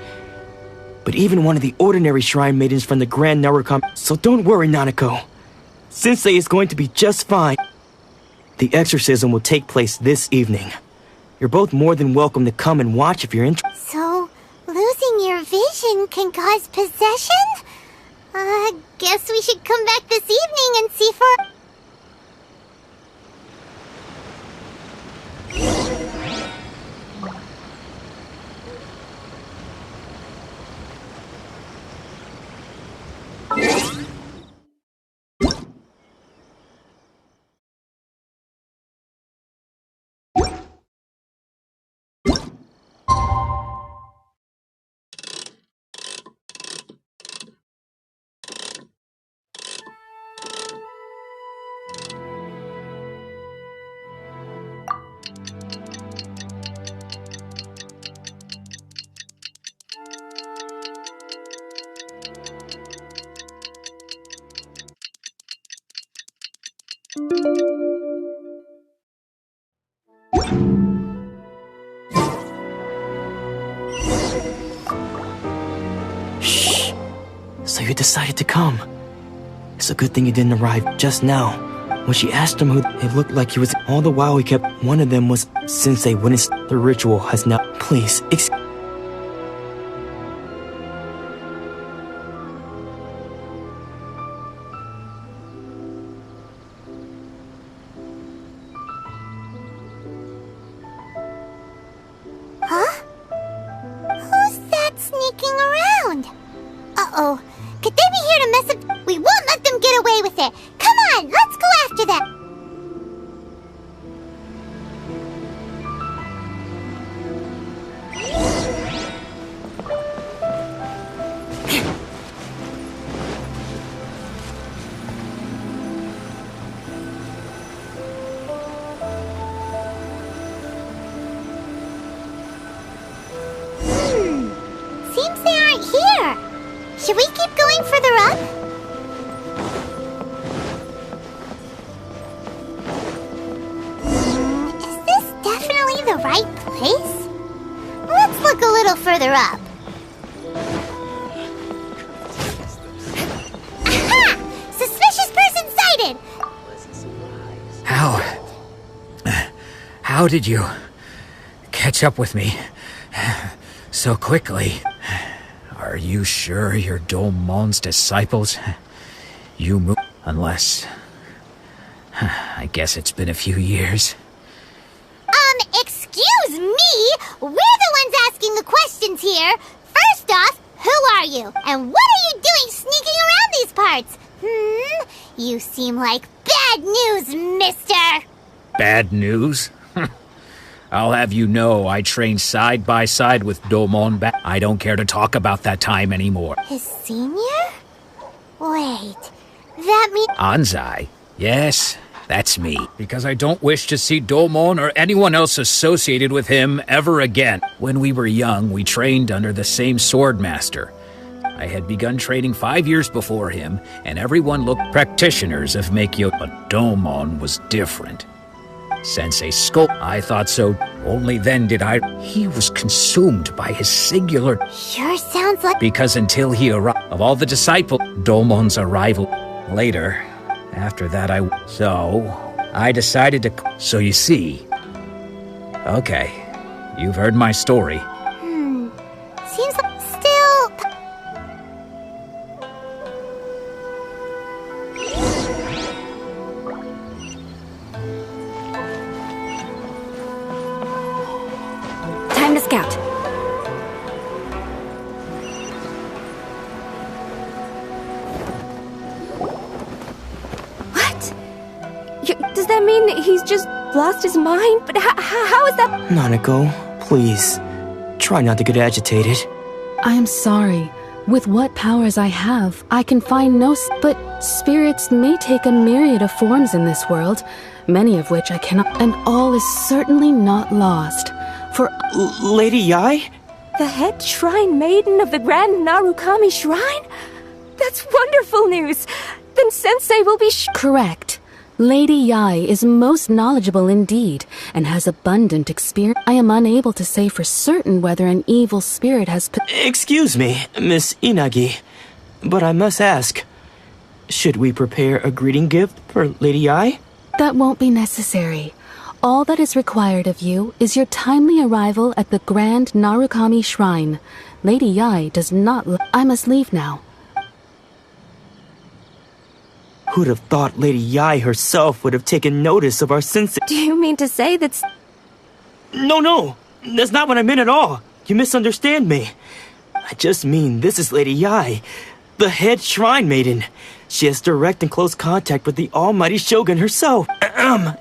But even one of the ordinary shrine maidens from the Grand Narukami... So don't worry, Nanako. Sensei is going to be just fine. The exorcism will take place this evening. You're both more than welcome to come and watch if you're interested. So, losing your vision can cause possession? Guess we should come back this evening and see for... Shh. So you decided to come. It's a good thing you didn't arrive just now. When she asked him who, it looked like he was... All the while he kept... One of them was... Sensei wouldn't... The ritual has now... Please, Huh? Who's that sneaking around? Uh-oh. Could they be here to mess up? We won't let them get away with it. Come on, let's go after them. Seems they aren't here. Should we keep going further up? Is this definitely the right place? Let's look a little further up. Aha! Suspicious person sighted! How did you catch up with me so quickly? Are you sure you're Domon's disciples? You move... Unless... I guess it's been a few years. Excuse me? We're the ones asking the questions here. First off, who are you? And what are you doing sneaking around these parts? You seem like bad news, mister. Bad news? I'll have you know I trained side by side with Domon I don't care to talk about that time anymore. His senior? Wait, that means... Anzai? Yes, that's me. Because I don't wish to see Domon or anyone else associated with him ever again. When we were young, we trained under the same sword master. I had begun training 5 years before him, and everyone looked practitioners of Meikyo, but Domon was different. Sensei scope. I thought so. Only then did I... He was consumed by his singular... Sure sounds like... Because until he arrived... Of all the disciples... Domon's arrival... Later... After that So... I decided to... So you see... Okay. You've heard my story. Seems like... Still... you mean he's just lost his mind? But how is that? Nanako, please. Try not to get agitated. I am sorry. With what powers I have, I can find no but spirits may take a myriad of forms in this world, many of which I cannot, and all is certainly not lost. For Lady Yae? The head shrine maiden of the Grand Narukami Shrine? That's wonderful news! Then Sensei will be correct. Lady Yae is most knowledgeable indeed, and has abundant experience. I am unable to say for certain whether an evil spirit has... Excuse me, Miss Inagi, but I must ask, should we prepare a greeting gift for Lady Yae? That won't be necessary. All that is required of you is your timely arrival at the Grand Narukami Shrine. Lady Yae does not... I must leave now. Who'd have thought Lady Yae herself would have taken notice of our sensei? Do you mean to say that's... No, that's not what I meant at all. You misunderstand me. I just mean this is Lady Yae, the head shrine maiden. She has direct and close contact with the almighty Shogun herself.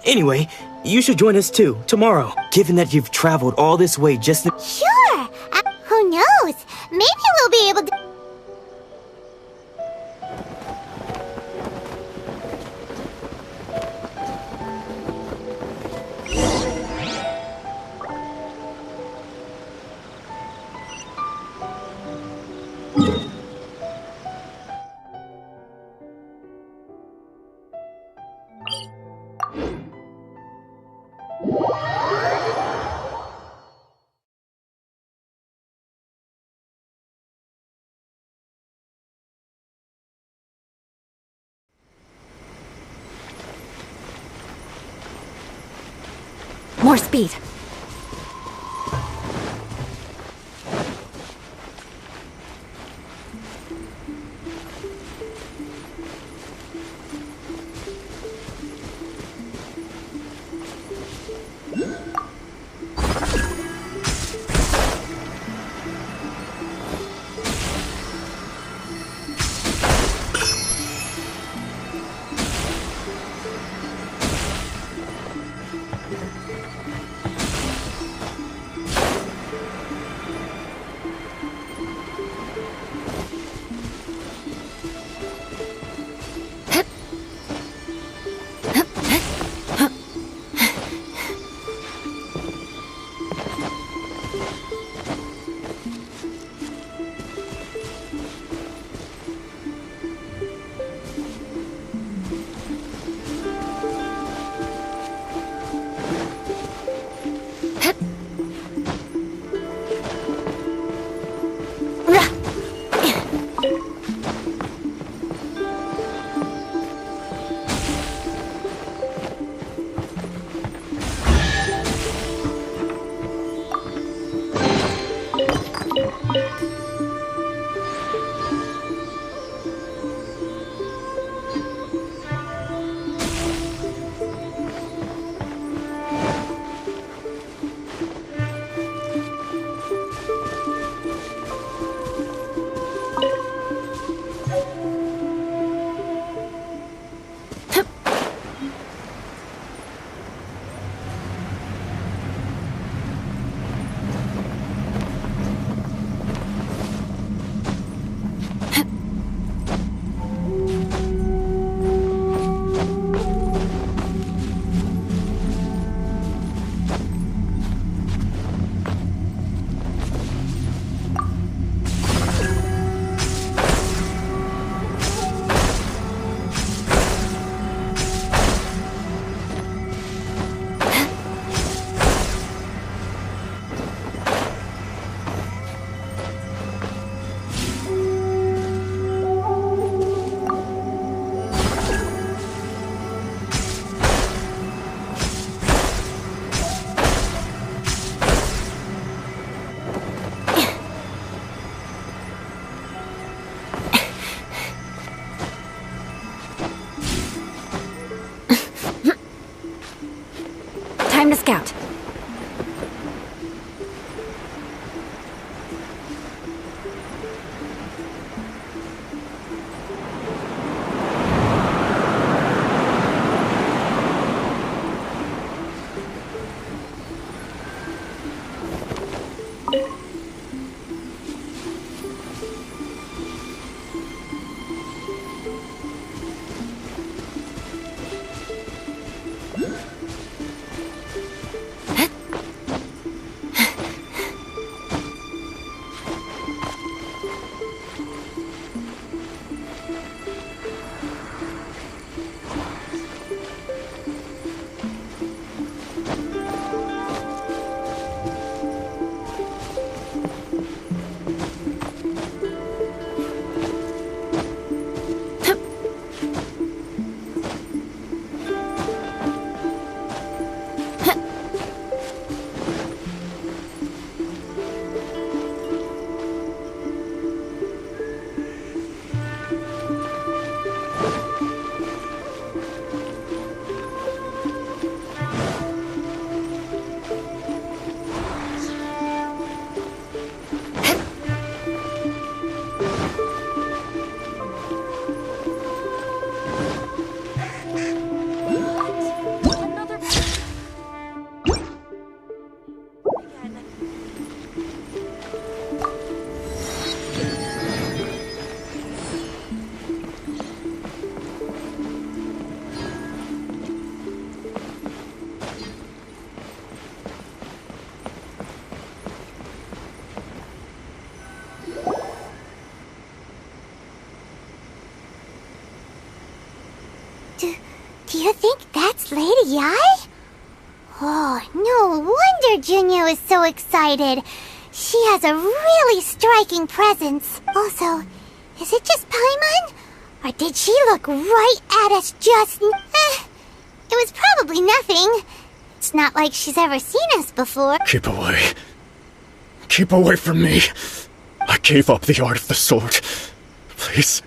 Anyway, you should join us too, tomorrow. Given that you've traveled all this way just to... Sure! Who knows? Maybe we'll be able to... More speed. Time to scout. You think that's Lady Yae? Oh, no wonder Junya is so excited. She has a really striking presence. Also, is it just Paimon? Or did she look right at us just... it was probably nothing. It's not like she's ever seen us before. Keep away. Keep away from me. I gave up the art of the sword. Please,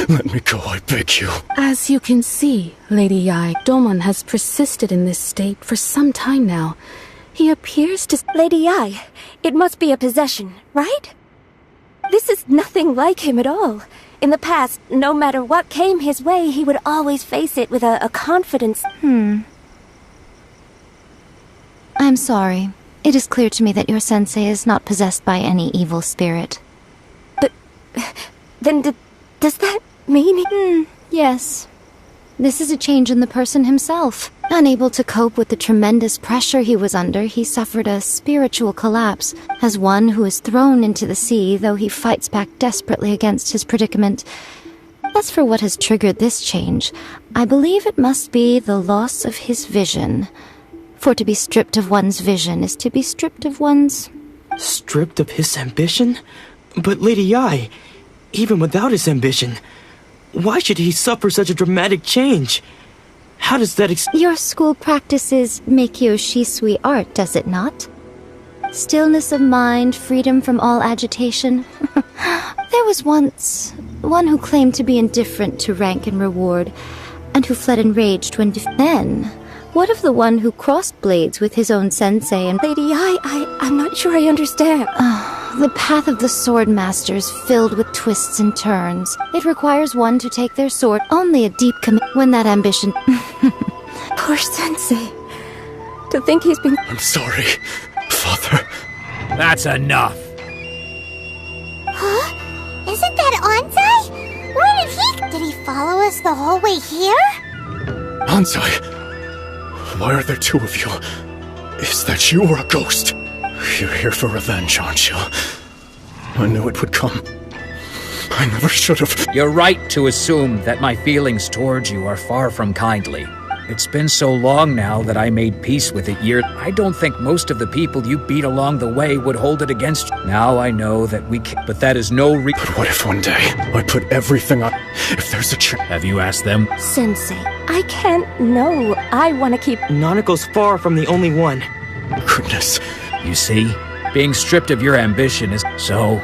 let me go, I beg you. As you can see, Lady Yae, Domon has persisted in this state for some time now. He appears to... Lady Yae, it must be a possession, right? This is nothing like him at all. In the past, no matter what came his way, he would always face it with a confidence. I'm sorry. It is clear to me that your sensei is not possessed by any evil spirit. But... then does that mean... Yes. This is a change in the person himself. Unable to cope with the tremendous pressure he was under, he suffered a spiritual collapse. As one who is thrown into the sea, though he fights back desperately against his predicament. As for what has triggered this change, I believe it must be the loss of his vision. For to be stripped of one's vision is to be stripped of one's... Stripped of his ambition? But Lady Yae, even without his ambition, why should he suffer such a dramatic change? How does that Your school practices Meikyo Shisui art, does it not? Stillness of mind, freedom from all agitation. There was once one who claimed to be indifferent to rank and reward, and who fled enraged when then... What of the one who crossed blades with his own sensei and... Lady Yae, I'm not sure I understand. The path of the sword master is filled with twists and turns. It requires one to take their sword. Only a deep when that ambition... Poor sensei. To think he's been... I'm sorry, Father. That's enough. Huh? Isn't that Ansai? Where did he... Did he follow us the whole way here? Ansai! Why are there two of you? Is that you or a ghost? You're here for revenge, aren't you? I knew it would come. I never should have. You're right to assume that my feelings towards you are far from kindly. It's been so long now that I made peace with it years. I don't think most of the people you beat along the way would hold it against you. Now I know that we can't, but that is no But what if one day I put everything on... If there's a chance... Have you asked them? Sensei, I can't... No, I want to keep... Nanako's far from the only one. Goodness. You see, being stripped of your ambition is... So,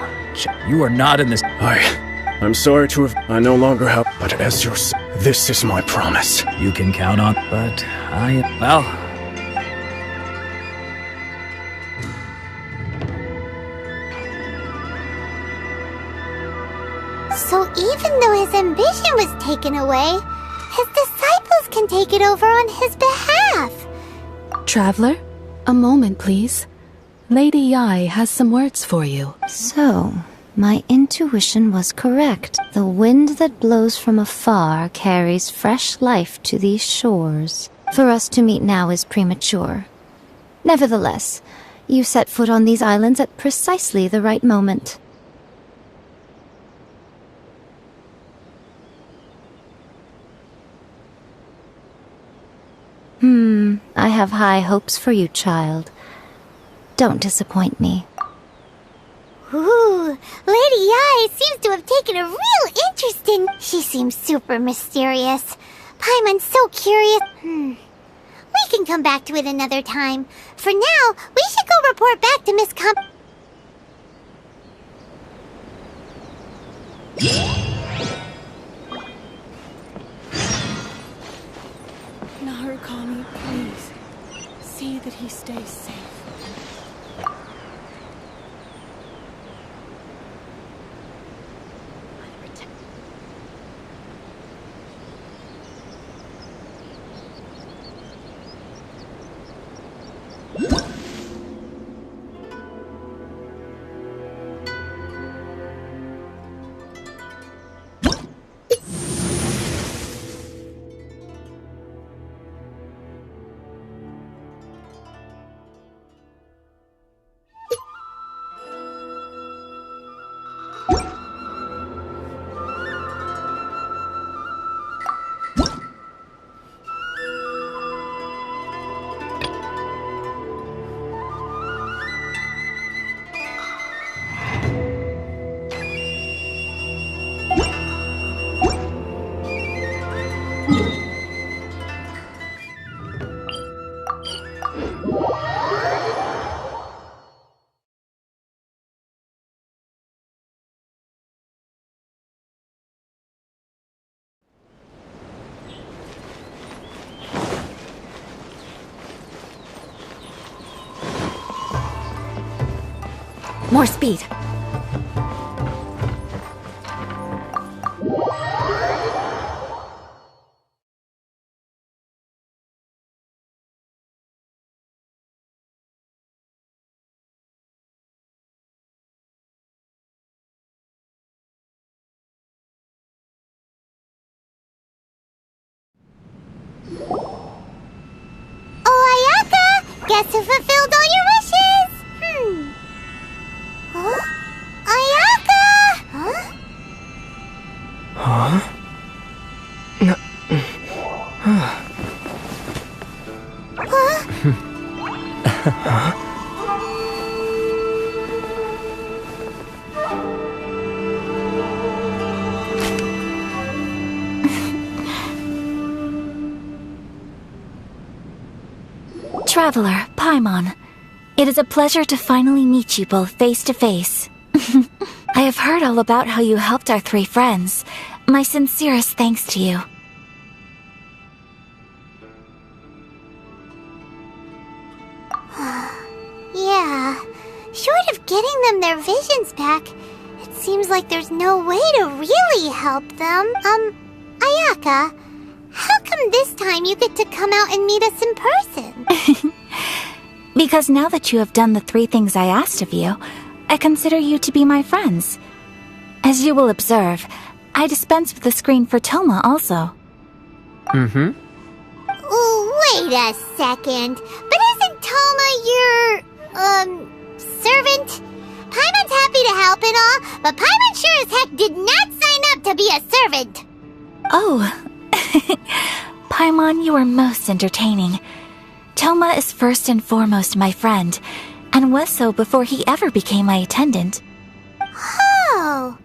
you are not in this... I'm sorry to have... I no longer have... But as your... This is my promise. You can count on... But well... So even though his ambition was taken away, his disciples can take it over on his behalf. Traveler, a moment, please. Lady Yae has some words for you. So, my intuition was correct. The wind that blows from afar carries fresh life to these shores. For us to meet now is premature. Nevertheless, you set foot on these islands at precisely the right moment. I have high hopes for you, child. Don't disappoint me. Ooh, Lady Yae seems to have taken a real interest in... She seems super mysterious. Paimon's so curious. We can come back to it another time. For now, we should go report back to Miss Narukami, please. See that he stays safe. More speed. Oh, Ayaka! Guess who fulfilled all your wishes? Huh? Ayaka! Huh? Huh? Huh? Traveler, Paimon. It is a pleasure to finally meet you both face to face. I have heard all about how you helped our 3 friends. My sincerest thanks to you. Yeah. Short of getting them their visions back, it seems like there's no way to really help them. Ayaka, how come this time you get to come out and meet us in person? Because now that you have done the 3 things I asked of you, I consider you to be my friends. As you will observe, I dispense with the screen for Toma also. Wait a second. But isn't Toma your, servant? Paimon's happy to help and all, but Paimon sure as heck did not sign up to be a servant. Oh. Paimon, you are most entertaining. Toma is first and foremost my friend, and was so before he ever became my attendant. Oh,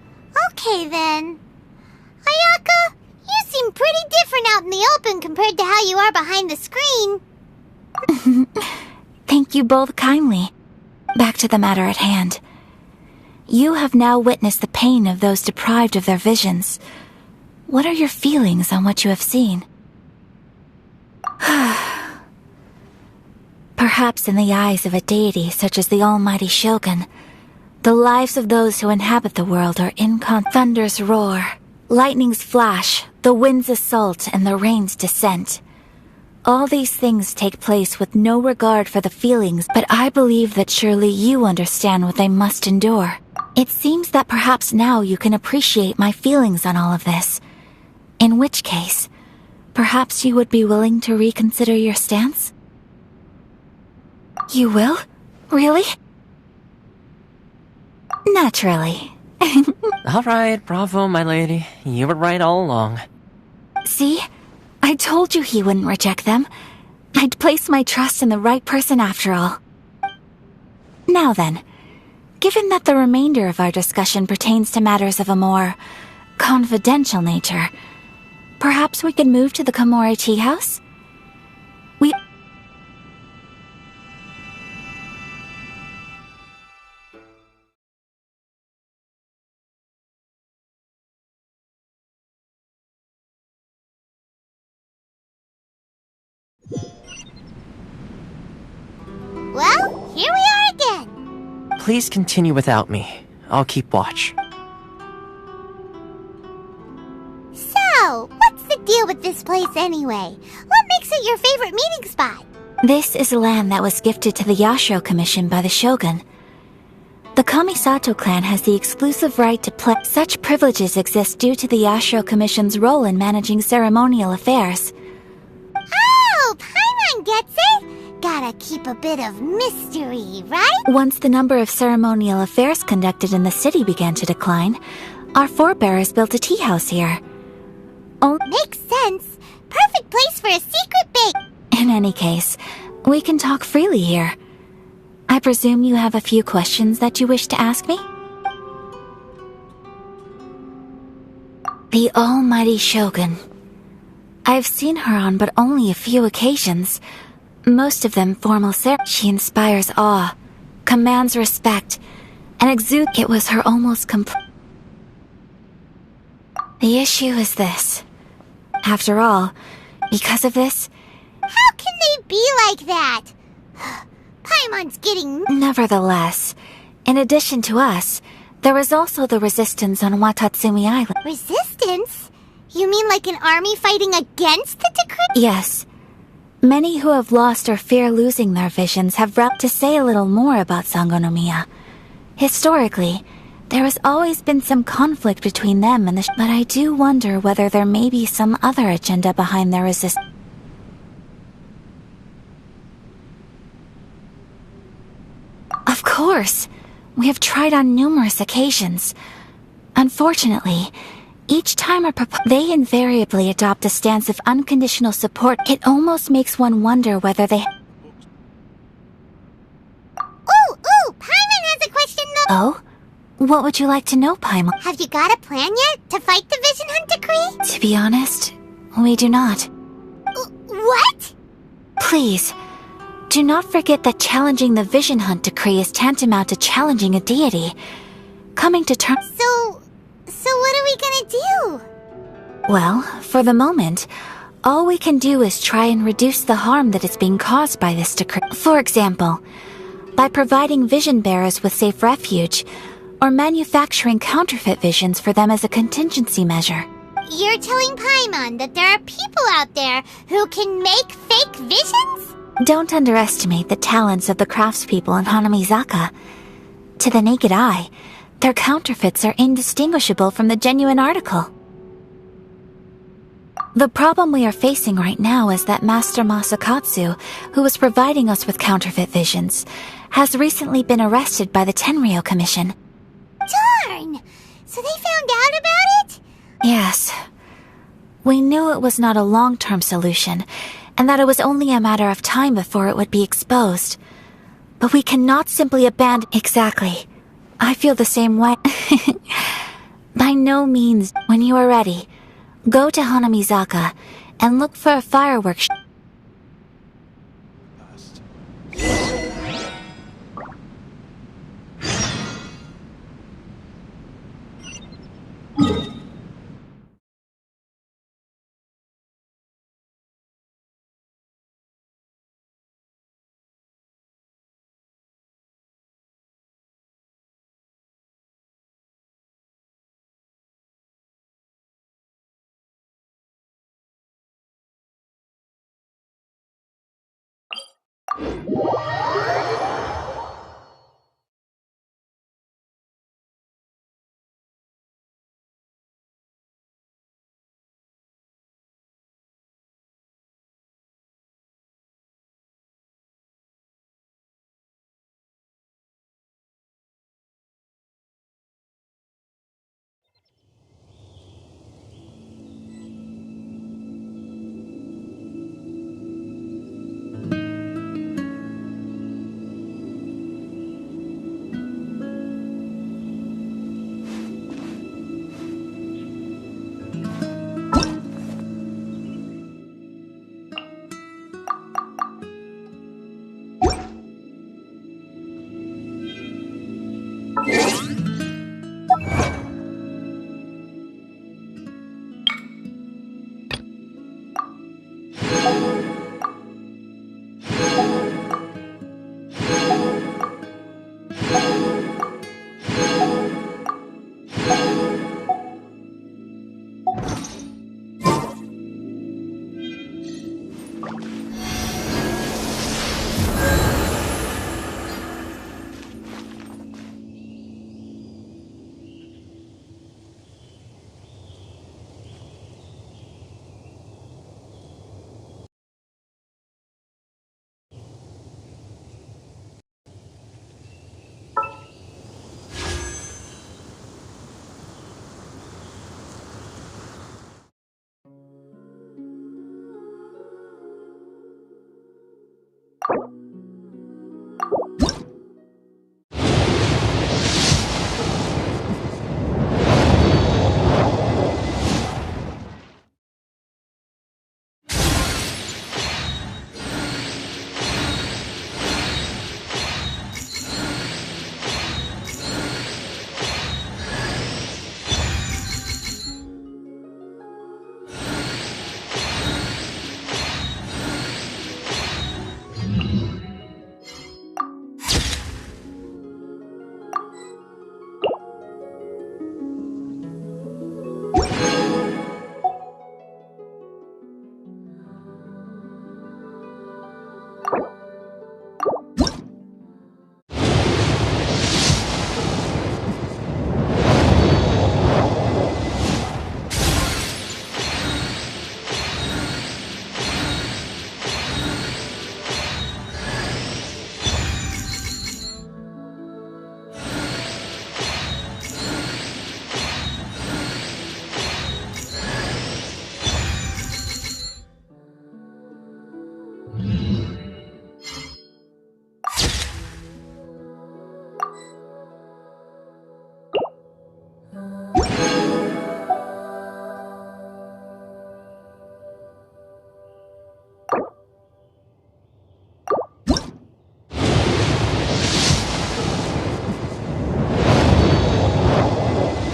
okay then. Ayaka, you seem pretty different out in the open compared to how you are behind the screen. Thank you both kindly. Back to the matter at hand. You have now witnessed the pain of those deprived of their visions. What are your feelings on what you have seen? Perhaps in the eyes of a deity such as the almighty Shogun, the lives of those who inhabit the world are thunder's roar, lightning's flash, the wind's assault, and the rain's descent. All these things take place with no regard for the feelings, but I believe that surely you understand what they must endure. It seems that perhaps now you can appreciate my feelings on all of this. In which case, perhaps you would be willing to reconsider your stance? You will? Really? Naturally. Alright, bravo, my lady. You were right all along. See? I told you he wouldn't reject them. I'd place my trust in the right person after all. Now then, given that the remainder of our discussion pertains to matters of a more confidential nature, perhaps we could move to the Komori Tea House? Well, here we are again. Please continue without me. I'll keep watch. So, what's the deal with this place anyway? What makes it your favorite meeting spot? This is land that was gifted to the Yashiro Commission by the Shogun. The Kamisato clan has the exclusive right to play. Such privileges exist due to the Yashiro Commission's role in managing ceremonial affairs. Oh, Paimon gets it! Gotta keep a bit of mystery, right? Once the number of ceremonial affairs conducted in the city began to decline, our forebears built a tea house here. Makes sense. Perfect place for a secret base. In any case, we can talk freely here. I presume you have a few questions that you wish to ask me? The almighty Shogun. I've seen her on but only a few occasions. Most of them formal ceremonies. She inspires awe, commands respect, and exudes. It was her almost complete. The issue is this. After all, because of this... How can they be like that? Paimon's getting... Nevertheless, In addition to us, there was also the resistance on Watatsumi Island. Resistance? You mean like an army fighting against the decree? Yes. Many who have lost or fear losing their visions have vowed to say a little more about Sangonomiya. Historically, there has always been some conflict between them and the but I do wonder whether there may be some other agenda behind their resistance. Of course! We have tried on numerous occasions. Unfortunately, each time they invariably adopt a stance of unconditional support. It almost makes one wonder whether they... Ooh! Paimon has a question though! Oh? What would you like to know, Paimon? Have you got a plan yet to fight the Vision Hunt Decree? To be honest, we do not. What? Please, do not forget that challenging the Vision Hunt Decree is tantamount to challenging a deity. Coming to terms... So what are we gonna do? Well, for the moment, all we can do is try and reduce the harm that is being caused by this decree. For example, by providing vision bearers with safe refuge, or manufacturing counterfeit visions for them as a contingency measure. You're telling Paimon that there are people out there who can make fake visions? Don't underestimate the talents of the craftspeople in Hanamizaka. To the naked eye, their counterfeits are indistinguishable from the genuine article. The problem we are facing right now is that Master Masakatsu, who was providing us with counterfeit visions, has recently been arrested by the Tenryou Commission. Darn! So they found out about it? Yes. We knew it was not a long-term solution, and that it was only a matter of time before it would be exposed. But we cannot simply abandon... Exactly. I feel the same way. By no means, when you are ready, go to Hanamizaka and look for a fireworks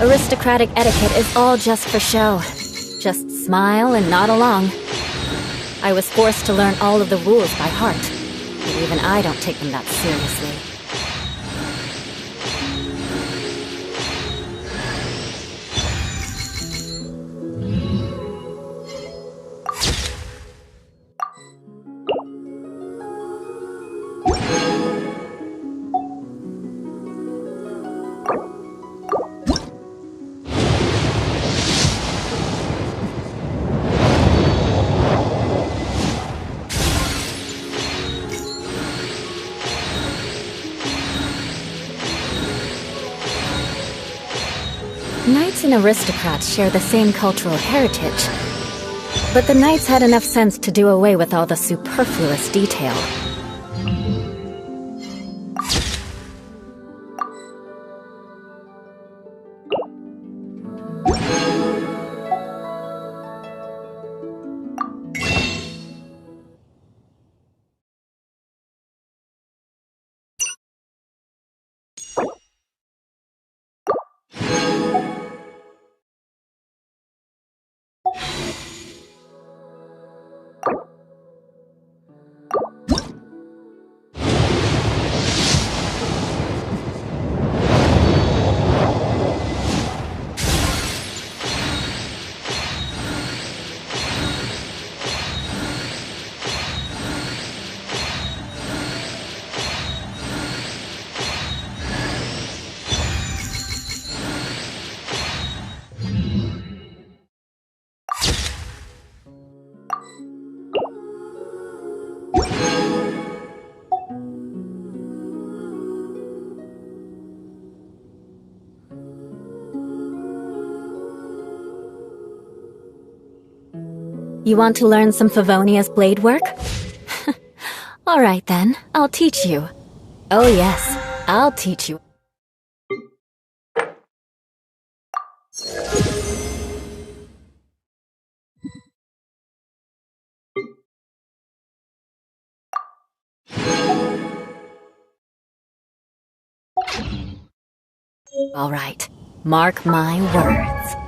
Aristocratic etiquette is all just for show. Just smile and nod along. I was forced to learn all of the rules by heart, but even I don't take them that seriously. Knights and aristocrats share the same cultural heritage, but the knights had enough sense to do away with all the superfluous detail. You want to learn some Favonia's blade work? Alright then, I'll teach you. Oh yes, I'll teach you. Alright, mark my words.